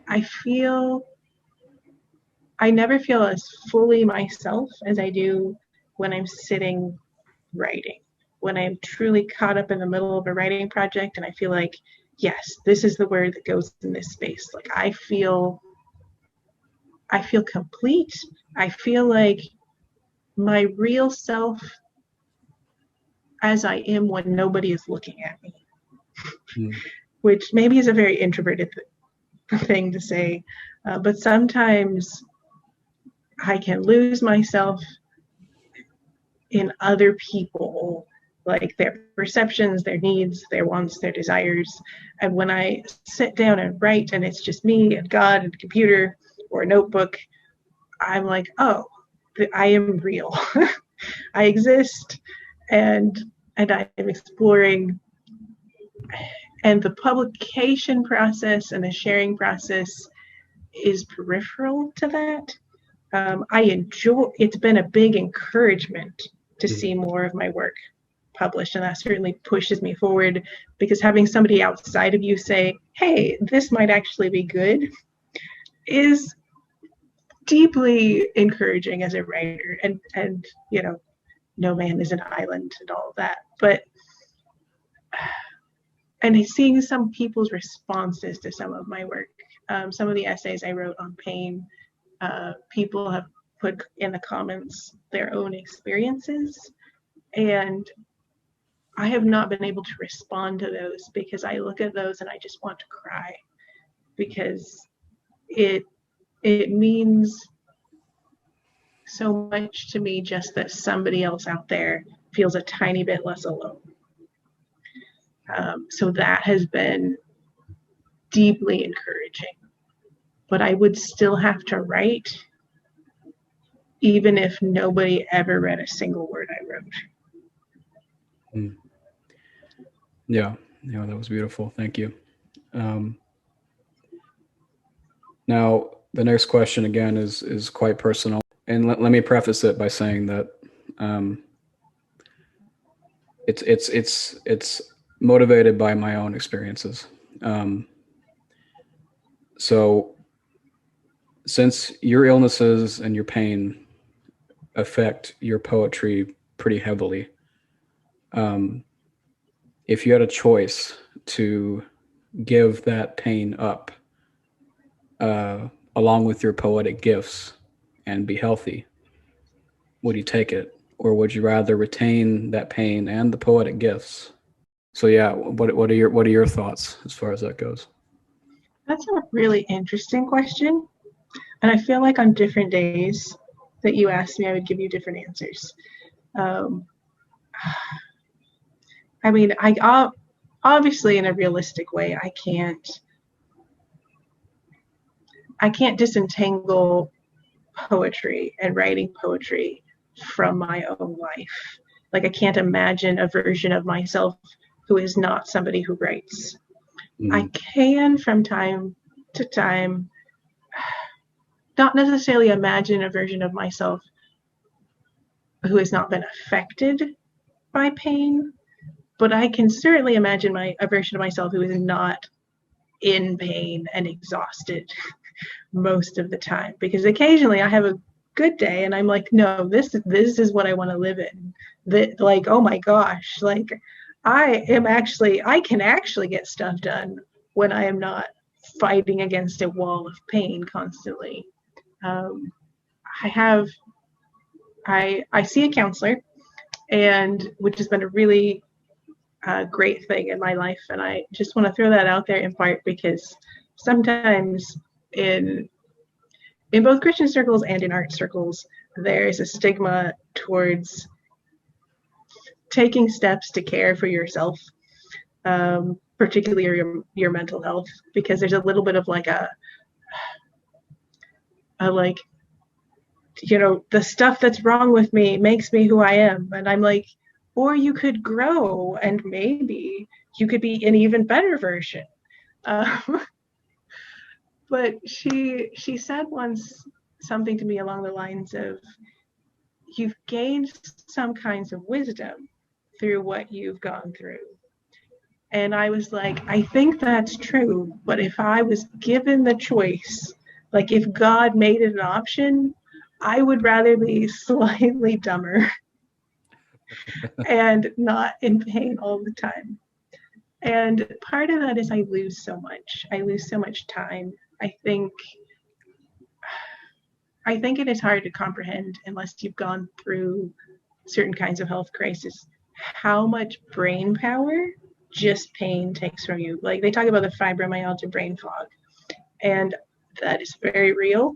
I feel I never feel as fully myself as I do when I'm sitting writing. When I'm truly caught up in the middle of a writing project and I feel like, yes, this is the word that goes in this space. Like I feel complete. I feel like my real self as I am when nobody is looking at me, which maybe is a very introverted thing to say, but sometimes I can lose myself in other people, like their perceptions, their needs, their wants, their desires. And when I sit down and write and it's just me and God and a computer or a notebook, I'm like, oh, I am real. I exist, and I'm exploring. And the publication process and the sharing process is peripheral to that. I enjoy, it's been a big encouragement to see more of my work published, and that certainly pushes me forward, because having somebody outside of you say, hey, this might actually be good, is deeply encouraging as a writer. And you know, no man is an island and all of that, but and seeing some people's responses to some of my work, some of the essays I wrote on pain, people have put in the comments their own experiences, and I have not been able to respond to those because I look at those and I just want to cry, because it means so much to me just that somebody else out there feels a tiny bit less alone. So that has been deeply encouraging. But I would still have to write even if nobody ever read a single word I wrote. Yeah, that was beautiful. Thank you. Now, the next question again is quite personal, and let me preface it by saying that it's motivated by my own experiences. So, since your illnesses and your pain affect your poetry pretty heavily, if you had a choice to give that pain up along with your poetic gifts and be healthy, would you take it? Or would you rather retain that pain and the poetic gifts? So yeah, what are your thoughts as far as that goes? That's a really interesting question. And I feel like on different days that you asked me, I would give you different answers. I mean, I obviously in a realistic way, I can't disentangle poetry and writing poetry from my own life. Like I can't imagine a version of myself who is not somebody who writes. I can from time to time not necessarily imagine a version of myself who has not been affected by pain, but I can certainly imagine a version of myself who is not in pain and exhausted most of the time, because occasionally I have a good day and I'm like, no, this is what I want to live in. That, like, oh my gosh, like I can actually get stuff done when I am not fighting against a wall of pain constantly. I see a counselor, and which has been a really great thing in my life, and I just want to throw that out there in part because sometimes in both Christian circles and in art circles, there is a stigma towards taking steps to care for yourself, particularly your mental health, because there's a little bit of like a like, you know, the stuff that's wrong with me makes me who I am. And I'm like, or you could grow and maybe you could be an even better version. But she said once something to me along the lines of, you've gained some kinds of wisdom through what you've gone through. And I was like, I think that's true, but if I was given the choice Like if God made it an option, I would rather be slightly dumber and not in pain all the time. And part of that is I lose so much. I lose so much time. I think it is hard to comprehend unless you've gone through certain kinds of health crisis how much brain power just pain takes from you. Like they talk about the fibromyalgia brain fog, and that is very real.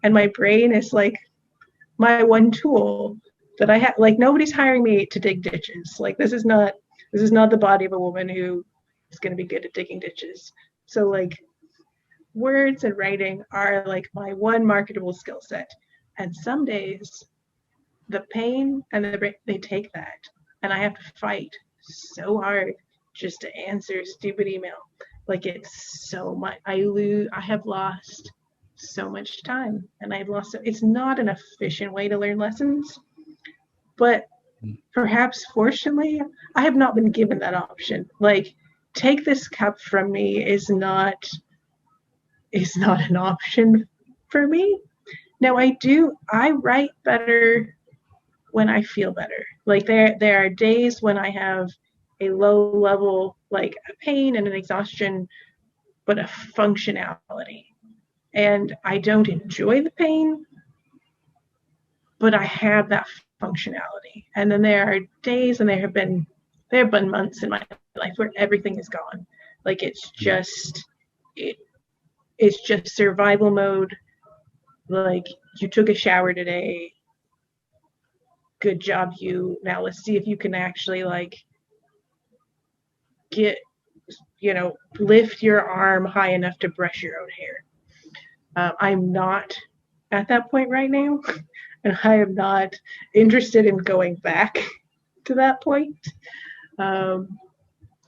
And my brain is like my one tool that I have. Like nobody's hiring me to dig ditches. Like this is not the body of a woman who is going to be good at digging ditches. So like words and writing are like my one marketable skill set. And some days the pain and the brain, they take that, and I have to fight so hard just to answer a stupid email. Like it's so much. I have lost so much time, and it's not an efficient way to learn lessons, but perhaps fortunately I have not been given that option. Like take this cup from me is not an option for me. Now I write better when I feel better. Like there are days when I have a low level, like a pain and an exhaustion, but a functionality. And I don't enjoy the pain, but I have that functionality. And then there are days, and there have been months in my life where everything is gone. Like it's just survival mode. Like you took a shower today. Good job, you. Now let's see if you can actually like lift your arm high enough to brush your own hair. I'm not at that point right now, and I am not interested in going back to that point. And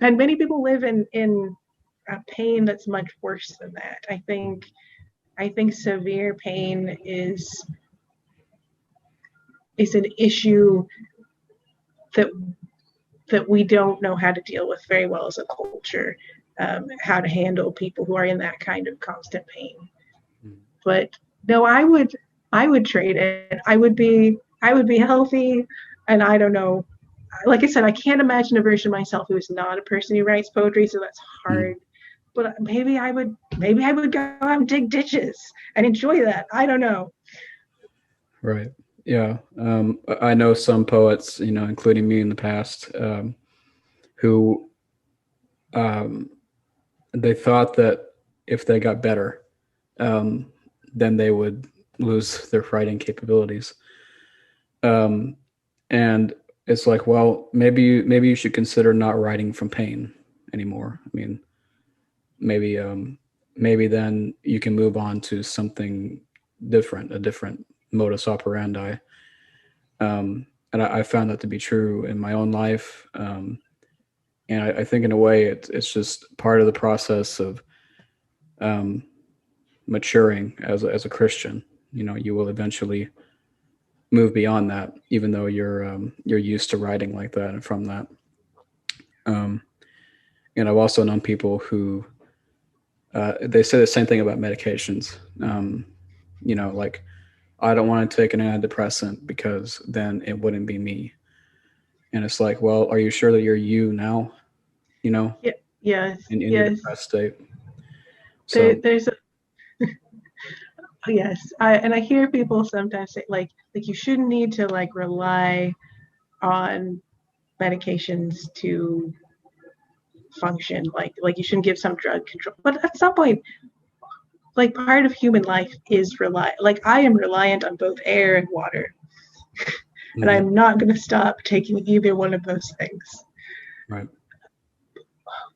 many people live in a pain that's much worse than that. I think severe pain is an issue that we don't know how to deal with very well as a culture, how to handle people who are in that kind of constant pain. But no, I would trade it. I would be healthy, and I don't know. Like I said, I can't imagine a version of myself who is not a person who writes poetry, so that's hard. But maybe I would go out and dig ditches and enjoy that. I don't know. Right. Yeah. I know some poets, including me in the past, who they thought that if they got better, then they would lose their writing capabilities. And it's like, well, maybe you should consider not writing from pain anymore. I mean, maybe then you can move on to something different, a different modus operandi. And I found that to be true in my own life. And I think in a way it's just part of the process of maturing as a Christian. You will eventually move beyond that, even though you're used to writing like that and from that. And I've also known people who they say the same thing about medications. Like, I don't want to take an antidepressant because then it wouldn't be me. And it's like, well, are you sure that you're you now? Yeah. Yes. In your depressed state. So there's yes, I hear people sometimes say like you shouldn't need to like rely on medications to function. Like you shouldn't give some drug control. But at some point, like part of human life is I am reliant on both air and water. And I'm not going to stop taking either one of those things. Right.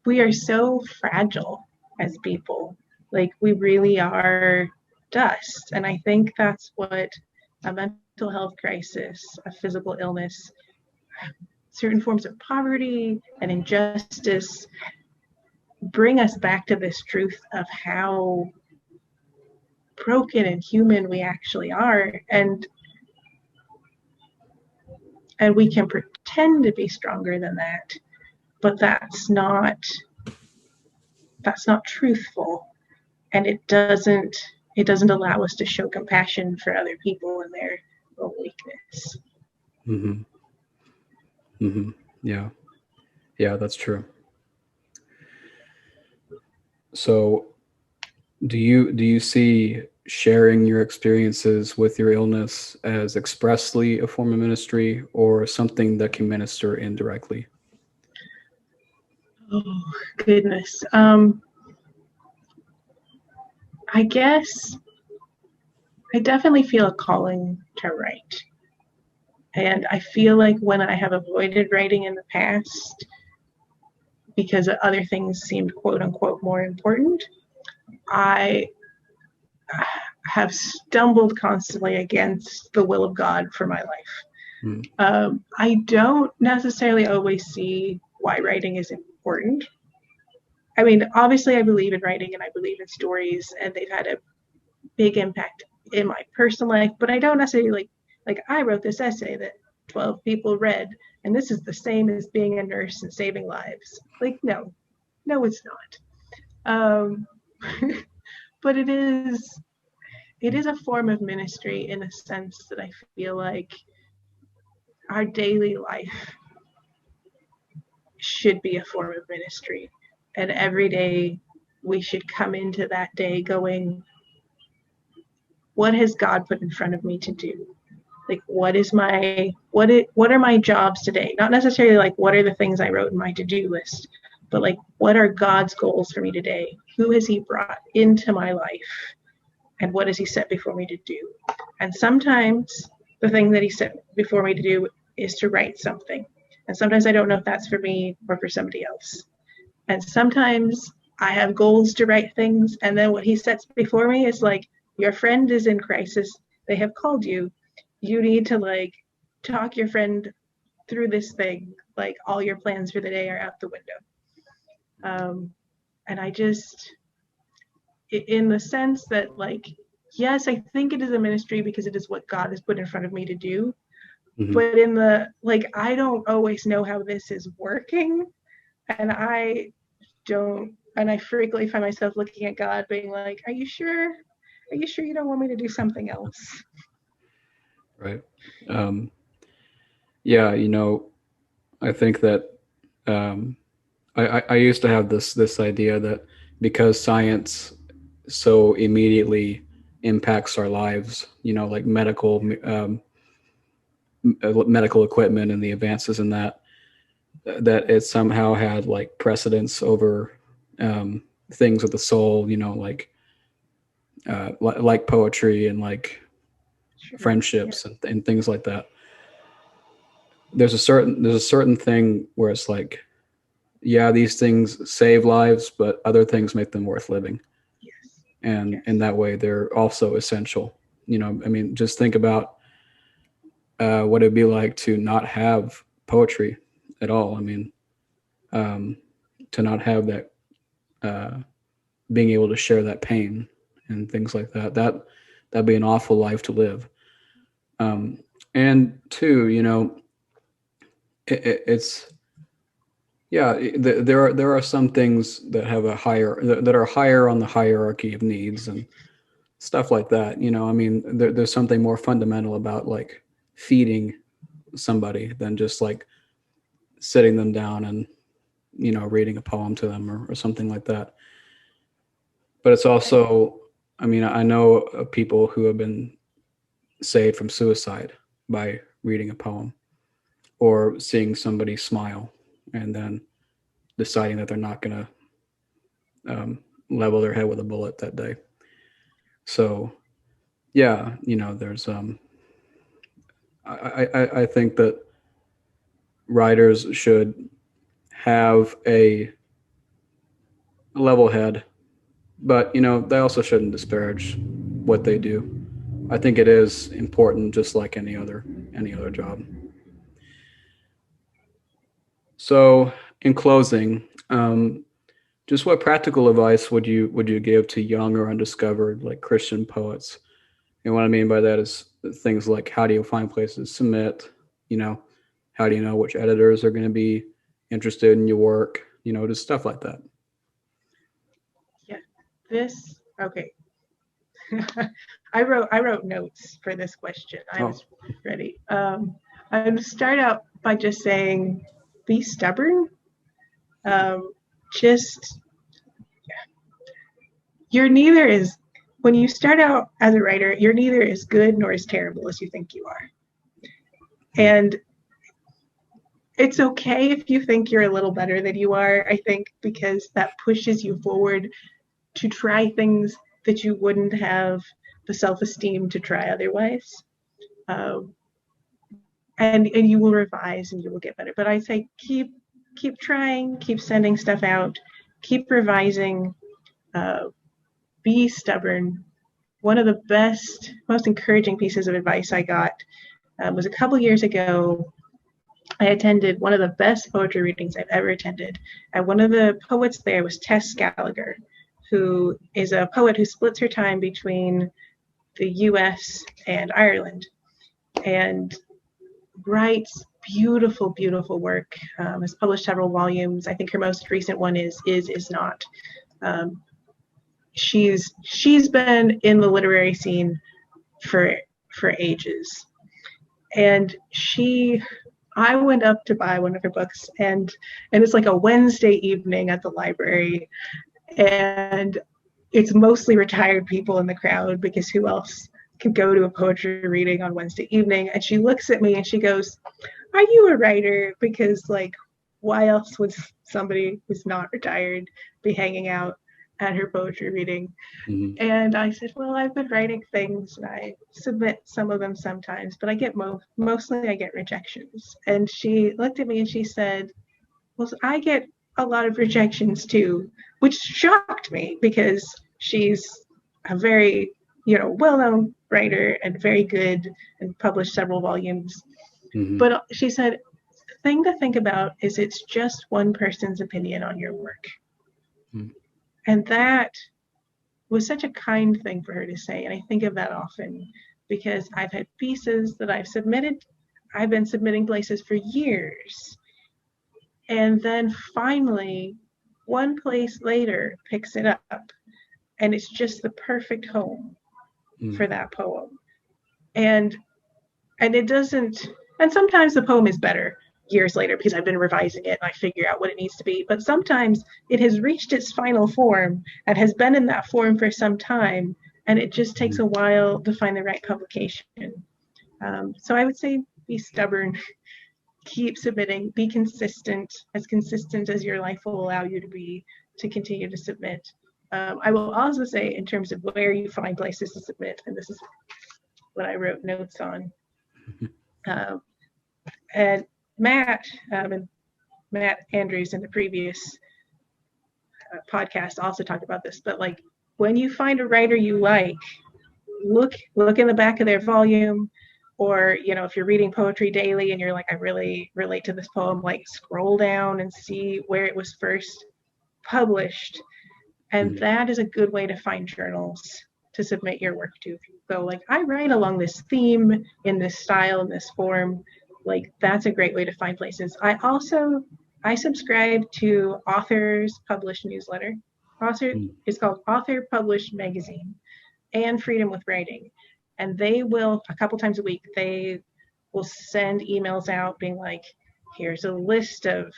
We are so fragile as people. Like we really are dust. And I think that's what a mental health crisis, a physical illness, certain forms of poverty and injustice bring us back to this truth of how broken and human we actually are. And we can pretend to be stronger than that, but that's not truthful. And it doesn't it doesn't allow us to show compassion for other people in their own weakness. Mm-hmm. Mm-hmm. Yeah. Yeah, that's true. So do you see sharing your experiences with your illness as expressly a form of ministry or something that can minister indirectly? Oh, goodness. I guess I definitely feel a calling to write. And I feel like when I have avoided writing in the past because other things seemed quote unquote more important, I have stumbled constantly against the will of God for my life. I don't necessarily always see why writing is important. I mean, obviously, I believe in writing and I believe in stories, and they've had a big impact in my personal life, but I don't necessarily like I wrote this essay that 12 people read, and this is the same as being a nurse and saving lives. Like, no, it's not. But it is a form of ministry in a sense that I feel like our daily life should be a form of ministry. And every day we should come into that day going, what has God put in front of me to do? Like, what are my jobs today? Not necessarily like, what are the things I wrote in my to-do list, but like, what are God's goals for me today? Who has he brought into my life? And what has he set before me to do? And sometimes the thing that he set before me to do is to write something. And sometimes I don't know if that's for me or for somebody else. And sometimes I have goals to write things. And then what he sets before me is like, your friend is in crisis. They have called you. You need to like talk your friend through this thing. Like, all your plans for the day are out the window. And I just, in the sense that like, yes, I think it is a ministry because it is what God has put in front of me to do. Mm-hmm. But in the like, I don't always know how this is working. And I frequently find myself looking at God being like, are you sure you don't want me to do something else? Right. Yeah, I think that I used to have this idea that because science so immediately impacts our lives, like medical equipment and the advances in that it somehow had like precedence over things with the soul, like poetry and like friendships and things like that. There's a certain thing where it's like, yeah, these things save lives, but other things make them worth living. Yes. And in that way, they're also essential. I mean, just think about what it'd be like to not have poetry at all. I mean, to not have that, being able to share that pain and things like that. That'd be an awful life to live. And two, it's yeah, there are some things that have that are higher on the hierarchy of needs and stuff like that. I mean, there's something more fundamental about like feeding somebody than just like sitting them down and reading a poem to them or something like that. But it's also, I mean, I know of people who have been saved from suicide by reading a poem or seeing somebody smile and then deciding that they're not going to level their head with a bullet that day. So yeah, there's I think that writers should have a level head, but they also shouldn't disparage what they do. I think it is important, just like any other job. So, in closing, just what practical advice would you give to young or undiscovered like Christian poets? And what I mean by that is things like, how do you find places to submit? How do you know which editors are going to be interested in your work? Just stuff like that. Yeah. Okay. I wrote notes for this question. I was ready. I'm going to start out by just saying, be stubborn. Just you're neither as when you start out as a writer, you're neither as good nor as terrible as you think you are. And it's okay if you think you're a little better than you are, I think, because that pushes you forward to try things that you wouldn't have the self-esteem to try otherwise. And you will revise and you will get better. But I say keep trying, keep sending stuff out, keep revising, be stubborn. One of the best, most encouraging pieces of advice I got was a couple years ago. I attended one of the best poetry readings I've ever attended. And one of the poets there was Tess Gallagher, who is a poet who splits her time between the US and Ireland and writes beautiful, beautiful work. Has published several volumes. I think her most recent one is Not. She's been in the literary scene for ages. And I went up to buy one of her books, and it's like a Wednesday evening at the library, and it's mostly retired people in the crowd because who else can go to a poetry reading on Wednesday evening? And she looks at me and she goes, "Are you a writer?" Because like, why else would somebody who's not retired be hanging out at her poetry reading? Mm-hmm. And I said, well, I've been writing things and I submit some of them sometimes, but I get mostly I get rejections. And she looked at me and she said, well, I get a lot of rejections too, which shocked me because she's a very, well-known writer and very good and published several volumes. Mm-hmm. But she said, the thing to think about is it's just one person's opinion on your work. Mm-hmm. And that was such a kind thing for her to say. And I think of that often because I've had pieces that I've submitted. I've been submitting places for years. And then finally, one place later picks it up. And it's just the perfect home for that poem. And it doesn't, and sometimes the poem is better years later because I've been revising it and I figure out what it needs to be. But sometimes it has reached its final form and has been in that form for some time, and it just takes a while to find the right publication. So I would say be stubborn, keep submitting, be consistent as your life will allow you to be, to continue to submit. I will also say in terms of where you find places to submit, and this is what I wrote notes on. And Matt Andrews in the previous podcast also talked about this, but like when you find a writer you like, look in the back of their volume, or if you're reading poetry daily and you're like, I really relate to this poem, like scroll down and see where it was first published. And that is a good way to find journals to submit your work to. If you go like, I write along this theme in this style, in this form, like that's a great way to find places. I subscribe to Authors Published newsletter. It's called Author Published Magazine and Freedom with Writing. And they will, a couple times a week, they will send emails out being like, here's a list of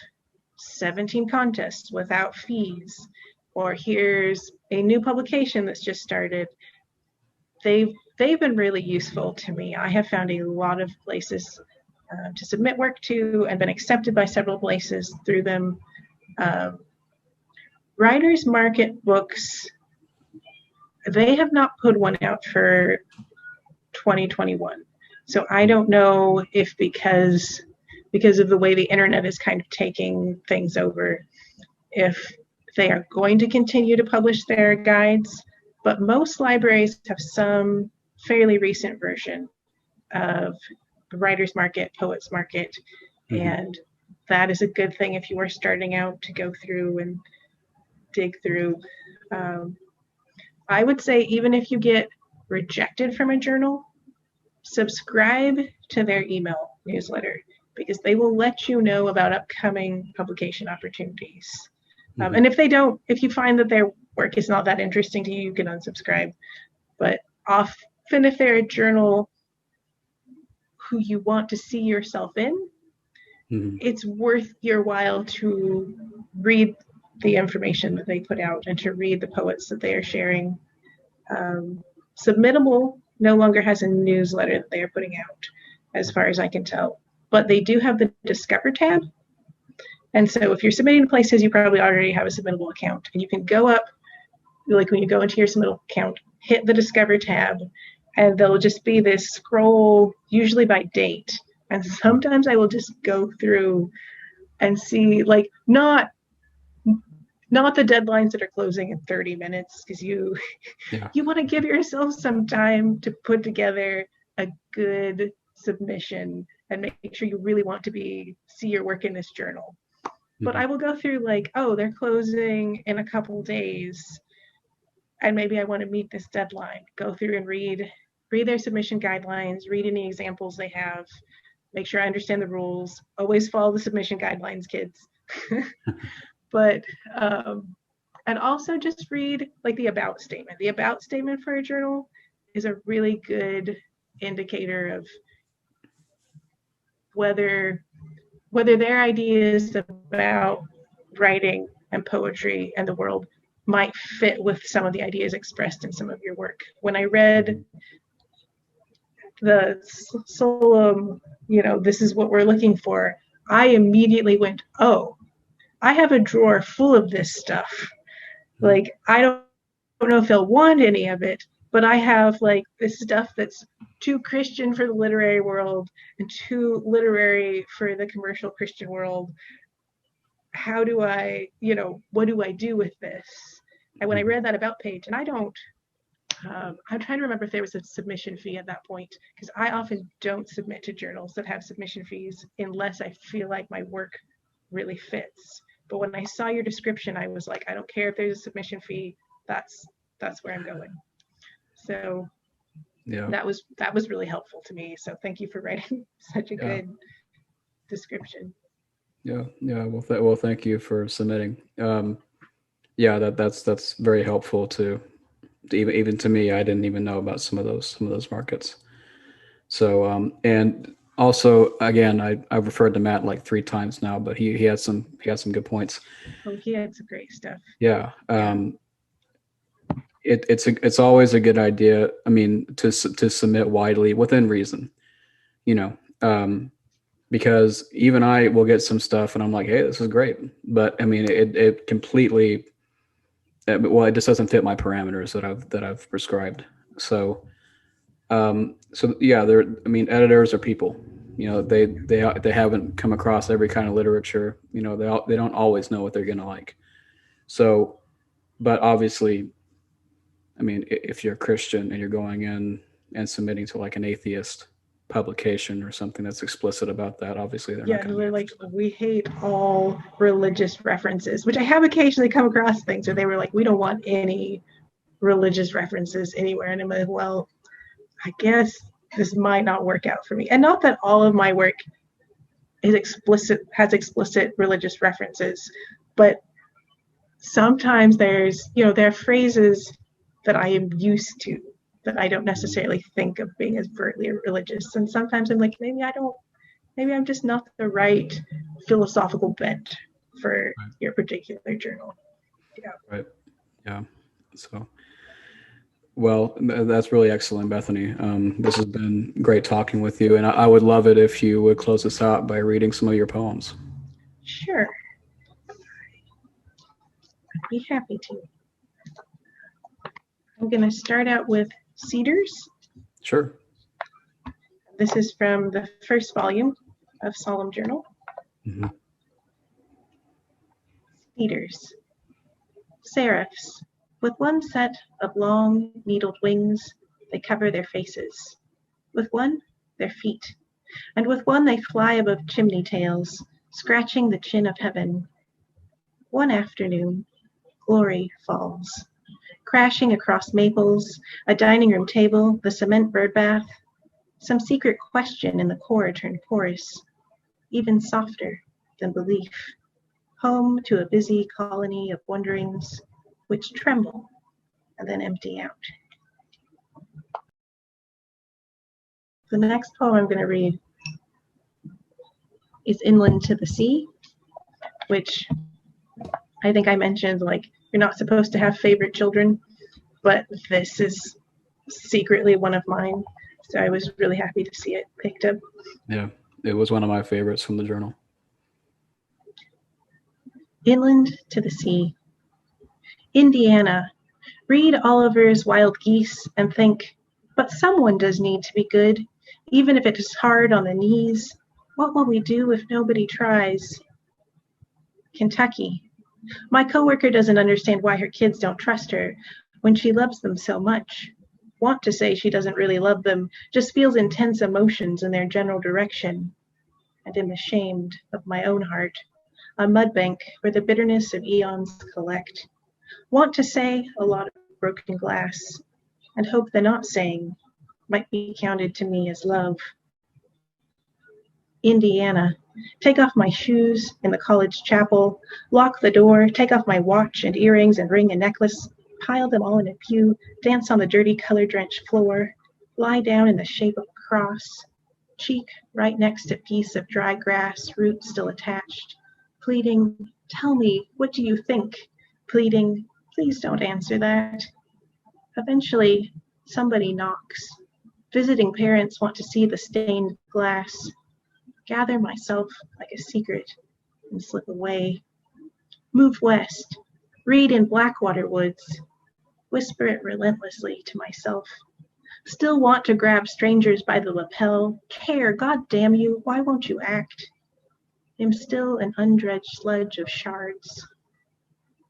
17 contests without fees, or here's a new publication that's just started. They've been really useful to me. I have found a lot of places to submit work to and been accepted by several places through them. Writers Market books, they have not put one out for 2021. So I don't know if because of the way the internet is kind of taking things over, if they are going to continue to publish their guides, but most libraries have some fairly recent version of Writers Market, Poets Market, and that is a good thing if you are starting out to go through and dig through. I would say even if you get rejected from a journal, subscribe to their email newsletter because they will let you know about upcoming publication opportunities. And if you find that their work is not that interesting to you, you can unsubscribe. But often if they're a journal who you want to see yourself in, it's worth your while to read the information that they put out and to read the poets that they are sharing. Submittable no longer has a newsletter that they are putting out, as far as I can tell, but they do have the Discover tab. And so if you're submitting to places, you probably already have a Submittable account, and you can go up, like when you go into your Submittable account, hit the Discover tab, and there'll just be this scroll, usually by date. And sometimes I will just go through and see, like, not the deadlines that are closing in 30 minutes, because you want to give yourself some time to put together a good submission and make sure you really want to see your work in this journal. But I will go through, like, oh, they're closing in a couple days, and maybe I want to meet this deadline. Go through and read their submission guidelines, read any examples they have, make sure I understand the rules. Always follow the submission guidelines, kids. But and also just read, like, the about statement. The about statement for a journal is a really good indicator of whether their ideas about writing and poetry and the world might fit with some of the ideas expressed in some of your work. When I read the Solum, this is what we're looking for, I immediately went, oh, I have a drawer full of this stuff. Like, I don't know if they'll want any of it, but I have, like, this stuff that's too Christian for the literary world and too literary for the commercial Christian world. How do I, what do I do with this? And when I read that about page, and I'm trying to remember if there was a submission fee at that point, because I often don't submit to journals that have submission fees unless I feel like my work really fits. But when I saw your description, I was like, I don't care if there's a submission fee. That's where I'm going. So that was really helpful to me. So thank you for writing such a good description. Yeah. Well, thank you for submitting. That's very helpful to even to me. I didn't even know about some of those markets. So and also, again, I've referred to Matt like 3 times now, but he had some good points. Oh, he had some great stuff. Yeah. It's always a good idea. I mean, to submit widely within reason, because even I will get some stuff and I'm like, hey, this is great, but I mean, it completely, it just doesn't fit my parameters that I've prescribed. So editors are people. They haven't come across every kind of literature. They don't always know what they're gonna like. So, but obviously, I mean, if you're a Christian and you're going in and submitting to like an atheist publication or something that's explicit about that, obviously they're not going to. They're like, we hate all religious references, which I have occasionally come across things where they were like, we don't want any religious references anywhere. And I'm like, well, I guess this might not work out for me. And not that all of my work has explicit religious references, but sometimes there are phrases that I am used to that I don't necessarily think of being as overtly religious. And sometimes I'm like, maybe I'm just not the right philosophical bent for your particular journal. Yeah. Right. Yeah. So, well, that's really excellent, Bethany. This has been great talking with you. And I would love it if you would close us out by reading some of your poems. Sure. I'd be happy to. I'm going to start out with Cedars. Sure. This is from the first volume of Solum Journal. Mm-hmm. Cedars. Seraphs, with one set of long, needled wings, they cover their faces. With one, their feet. And with one they fly above chimney tails, scratching the chin of heaven. One afternoon, glory falls. Crashing across maples, a dining room table, the cement bird bath, some secret question in the core turned chorus, even softer than belief, home to a busy colony of wonderings which tremble and then empty out. The next poem I'm going to read is Inland to the Sea, which I think I mentioned, like, you're not supposed to have favorite children, but this is secretly one of mine. So I was really happy to see it picked up. Yeah, it was one of my favorites from the journal. Inland to the Sea. Indiana. Read Oliver's Wild Geese and think, but someone does need to be good, even if it is hard on the knees. What will we do if nobody tries? Kentucky. My coworker doesn't understand why her kids don't trust her when she loves them so much. Want to say she doesn't really love them, just feels intense emotions in their general direction, and am ashamed of my own heart, a mudbank where the bitterness of eons collect. Want to say a lot of broken glass, and hope the not saying might be counted to me as love. Indiana. Take off my shoes in the college chapel, lock the door, take off my watch and earrings and ring and necklace, pile them all in a pew, dance on the dirty color-drenched floor, lie down in the shape of a cross, cheek right next to piece of dry grass, root still attached, pleading, tell me, what do you think? Pleading, please don't answer that. Eventually, somebody knocks. Visiting parents want to see the stained glass. Gather myself like a secret and slip away. Move west. Read in Blackwater Woods. Whisper it relentlessly to myself. Still want to grab strangers by the lapel. Care, God damn you, why won't you act? Am still an undredged sludge of shards.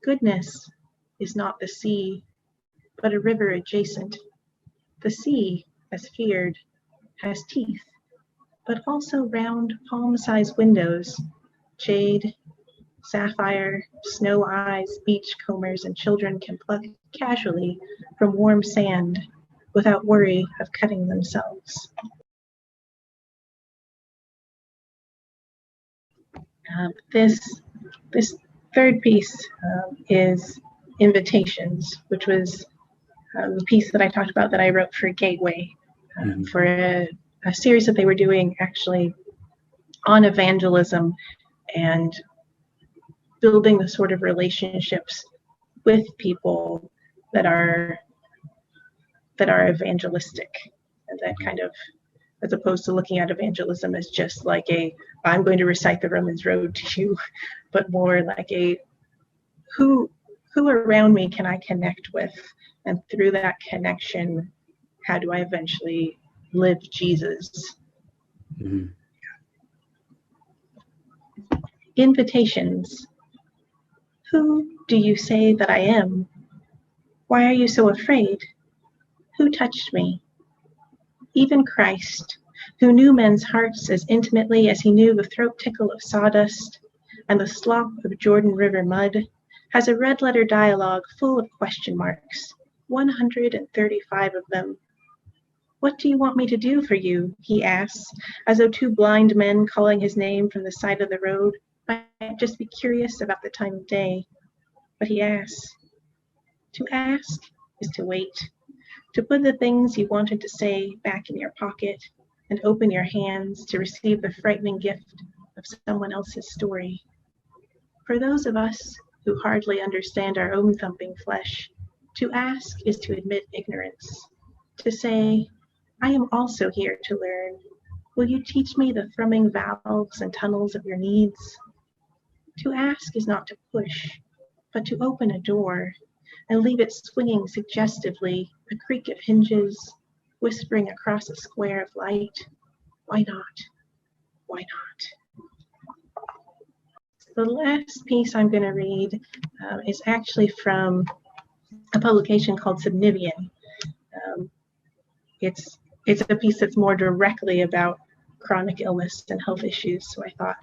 Goodness is not the sea, but a river adjacent. The sea, as feared, has teeth, but also round palm-sized windows, jade, sapphire, snow eyes, beach combers, and children can pluck casually from warm sand without worry of cutting themselves. This third piece is Invitations, which was the piece that I talked about that I wrote for Gateway, for a series that they were doing actually on evangelism and building the sort of relationships with people that are evangelistic, and that kind of, as opposed to looking at evangelism as just like I'm going to recite the Romans Road to you, but more like who around me can I connect with, and through that connection, how do I eventually live Jesus? Mm-hmm. Invitations. Who do you say that I am? Why are you so afraid? Who touched me? Even Christ, who knew men's hearts as intimately as he knew the throat tickle of sawdust and the slop of Jordan River mud, has a red-letter dialogue full of question marks, 135 of them. What do you want me to do for you? He asks, as though two blind men calling his name from the side of the road might just be curious about the time of day. But he asks. To ask is to wait, to put the things you wanted to say back in your pocket and open your hands to receive the frightening gift of someone else's story. For those of us who hardly understand our own thumping flesh, to ask is to admit ignorance, to say, I am also here to learn. Will you teach me the thrumming valves and tunnels of your needs? To ask is not to push, but to open a door and leave it swinging suggestively, a creak of hinges, whispering across a square of light. Why not? Why not? The last piece I'm going to read is actually from a publication called Subnivian. It's a piece that's more directly about chronic illness and health issues, so I thought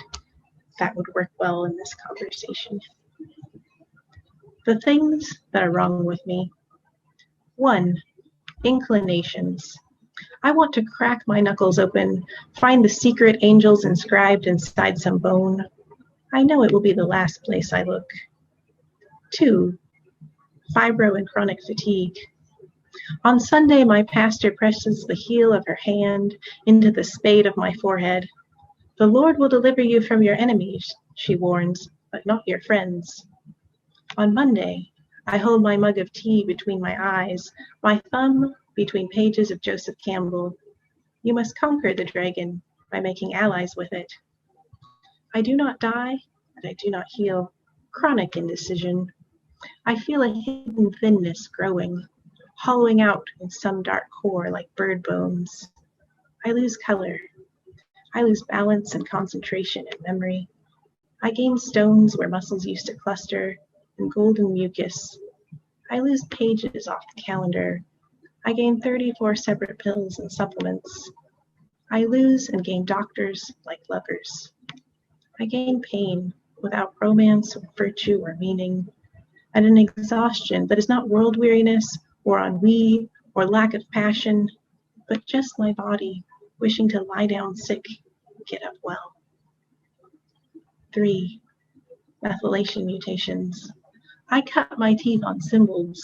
that would work well in this conversation. The things that are wrong with me. 1. Inclinations. I want to crack my knuckles open, find the secret angels inscribed inside some bone. I know it will be the last place I look. 2. Fibro and chronic fatigue. On Sunday, my pastor presses the heel of her hand into the spade of my forehead. The Lord will deliver you from your enemies, she warns, but not your friends. On Monday, I hold my mug of tea between my eyes, my thumb between pages of Joseph Campbell. You must conquer the dragon by making allies with it. I do not die, but I do not heal. Chronic indecision. I feel a hidden thinness growing, hollowing out in some dark core like bird bones. I lose color. I lose balance and concentration and memory. I gain stones where muscles used to cluster and golden mucus. I lose pages off the calendar. I gain 34 separate pills and supplements. I lose and gain doctors like lovers. I gain pain without romance or virtue or meaning, and an exhaustion that is not world weariness or ennui or lack of passion, but just my body wishing to lie down sick and get up well. 3. Methylation mutations. I cut my teeth on symbols,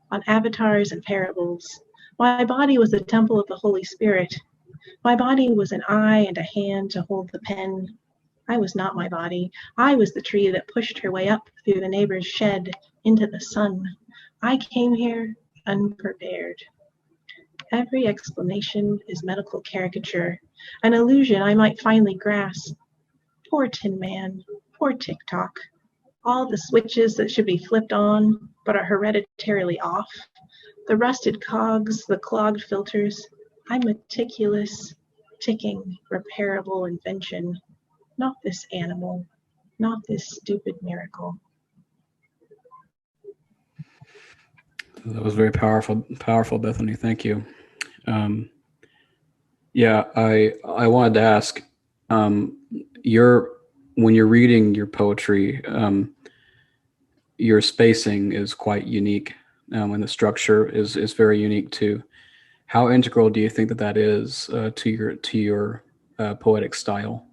on avatars and parables. My body was the temple of the Holy Spirit. My body was an eye and a hand to hold the pen. I was not my body. I was the tree that pushed her way up through the neighbor's shed into the sun. I came here unprepared. Every explanation is medical caricature, an illusion I might finally grasp. Poor Tin Man, poor TikTok. All the switches that should be flipped on but are hereditarily off. The rusted cogs, the clogged filters. I'm meticulous, ticking, repairable invention. Not this animal, not this stupid miracle. That was very powerful, Bethany. Thank you. Yeah, I wanted to ask, when you're reading your poetry, your spacing is quite unique, and the structure is very unique too. How integral do you think that is to your poetic style?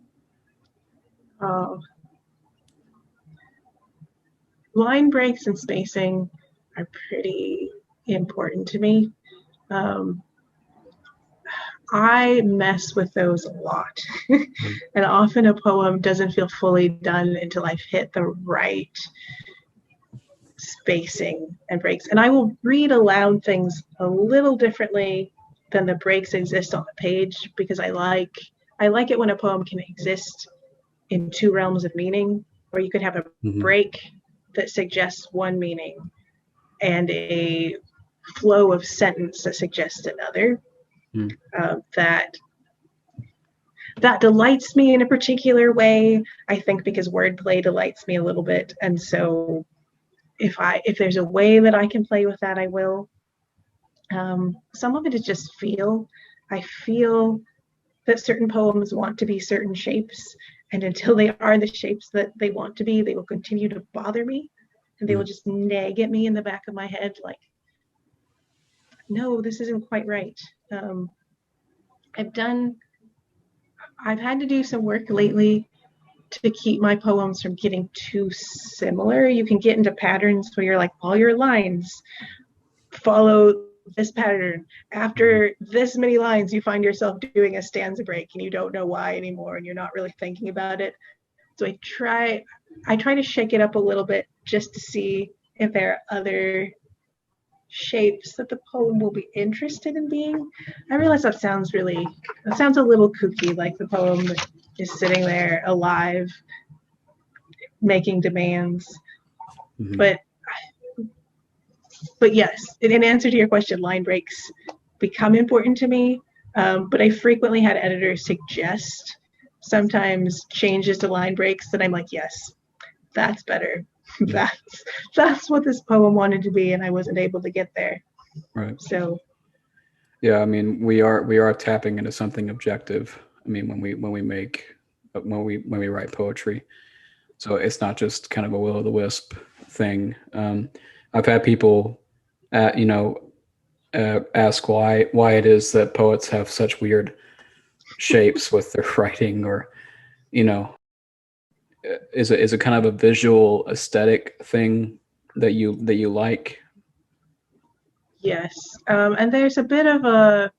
Line breaks and spacing are pretty important to me. I mess with those a lot. And often a poem doesn't feel fully done until I've hit the right spacing and breaks. And I will read aloud things a little differently than the breaks exist on the page, because I like it when a poem can exist in two realms of meaning, where you could have a break that suggests one meaning and a flow of sentence that suggests another. That delights me in a particular way, I think, because wordplay delights me a little bit. And so if there's a way that I can play with that, I will. Some of it is just feel. I feel that certain poems want to be certain shapes, and until they are the shapes that they want to be, they will continue to bother me, and they will just nag at me in the back of my head like, no, this isn't quite right. I've had to do some work lately to keep my poems from getting too similar. You can get into patterns where you're like, all your lines follow this pattern. After this many lines, you find yourself doing a stanza break and you don't know why anymore, and you're not really thinking about it. So I try to shake it up a little bit just to see if there are other shapes that the poem will be interested in being. I realize that sounds a little kooky, like the poem is sitting there alive, making demands. But yes, in answer to your question, line breaks become important to me. But I frequently had editors suggest sometimes changes to line breaks that I'm like, yes, that's better. That's what this poem wanted to be, and I wasn't able to get there. Right. So yeah, I mean, we are tapping into something objective. I mean, when we write poetry, so it's not just kind of a will-o'-the-wisp thing. I've had people ask why it is that poets have such weird shapes with their writing, or is it kind of a visual aesthetic thing that you like? Yes. And there's a bit of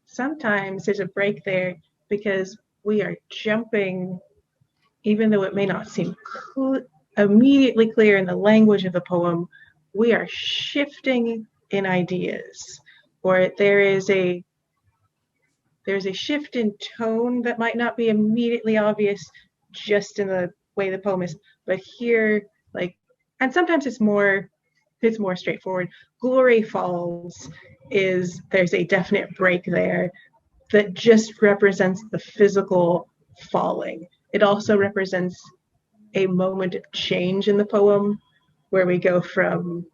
sometimes there's a break there because we are jumping, even though it may not seem immediately clear in the language of the poem, we are shifting in ideas, or there's a shift in tone that might not be immediately obvious just in the way the poem is, but here, like, and sometimes it's more straightforward. Glory falls is there's a definite break there that just represents the physical falling. It also represents a moment of change in the poem where we go from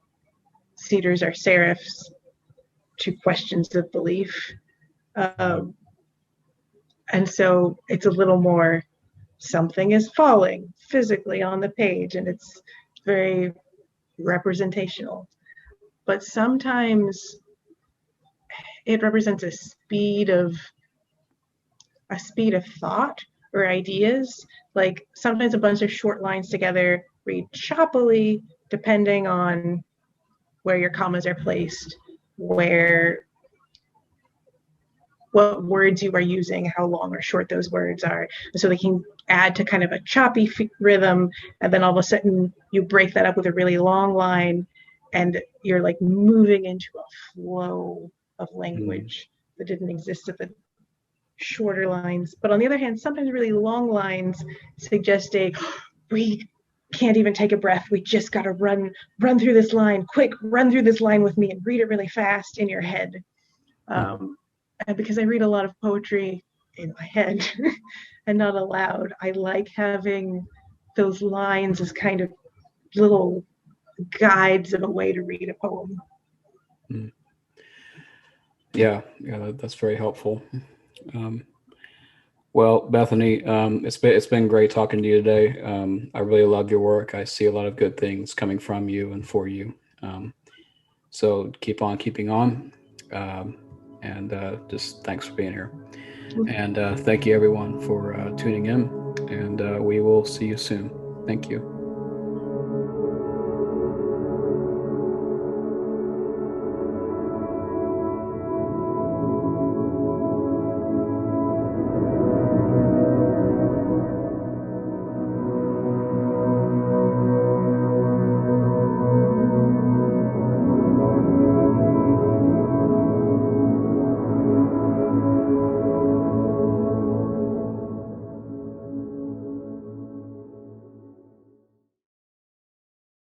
cedars are seraphs to questions of belief. And so it's a little more something is falling physically on the page, and it's very representational. But sometimes it represents a speed of thought or ideas. Like sometimes a bunch of short lines together read choppily, depending on where your commas are placed, what words you are using, how long or short those words are. So they can add to kind of a choppy rhythm, and then all of a sudden you break that up with a really long line, and you're like moving into a flow of language that didn't exist at the shorter lines. But on the other hand, sometimes really long lines suggest we can't even take a breath. We just got to run through this line. Quick, run through this line with me and read it really fast in your head. And because I read a lot of poetry in my head and not aloud, I like having those lines as kind of little guides of a way to read a poem. Yeah, that's very helpful. Well, Bethany, it's been great talking to you today. I really love your work. I see a lot of good things coming from you and for you. So keep on keeping on. And just thanks for being here. And thank you everyone for tuning in, and we will see you soon. Thank you.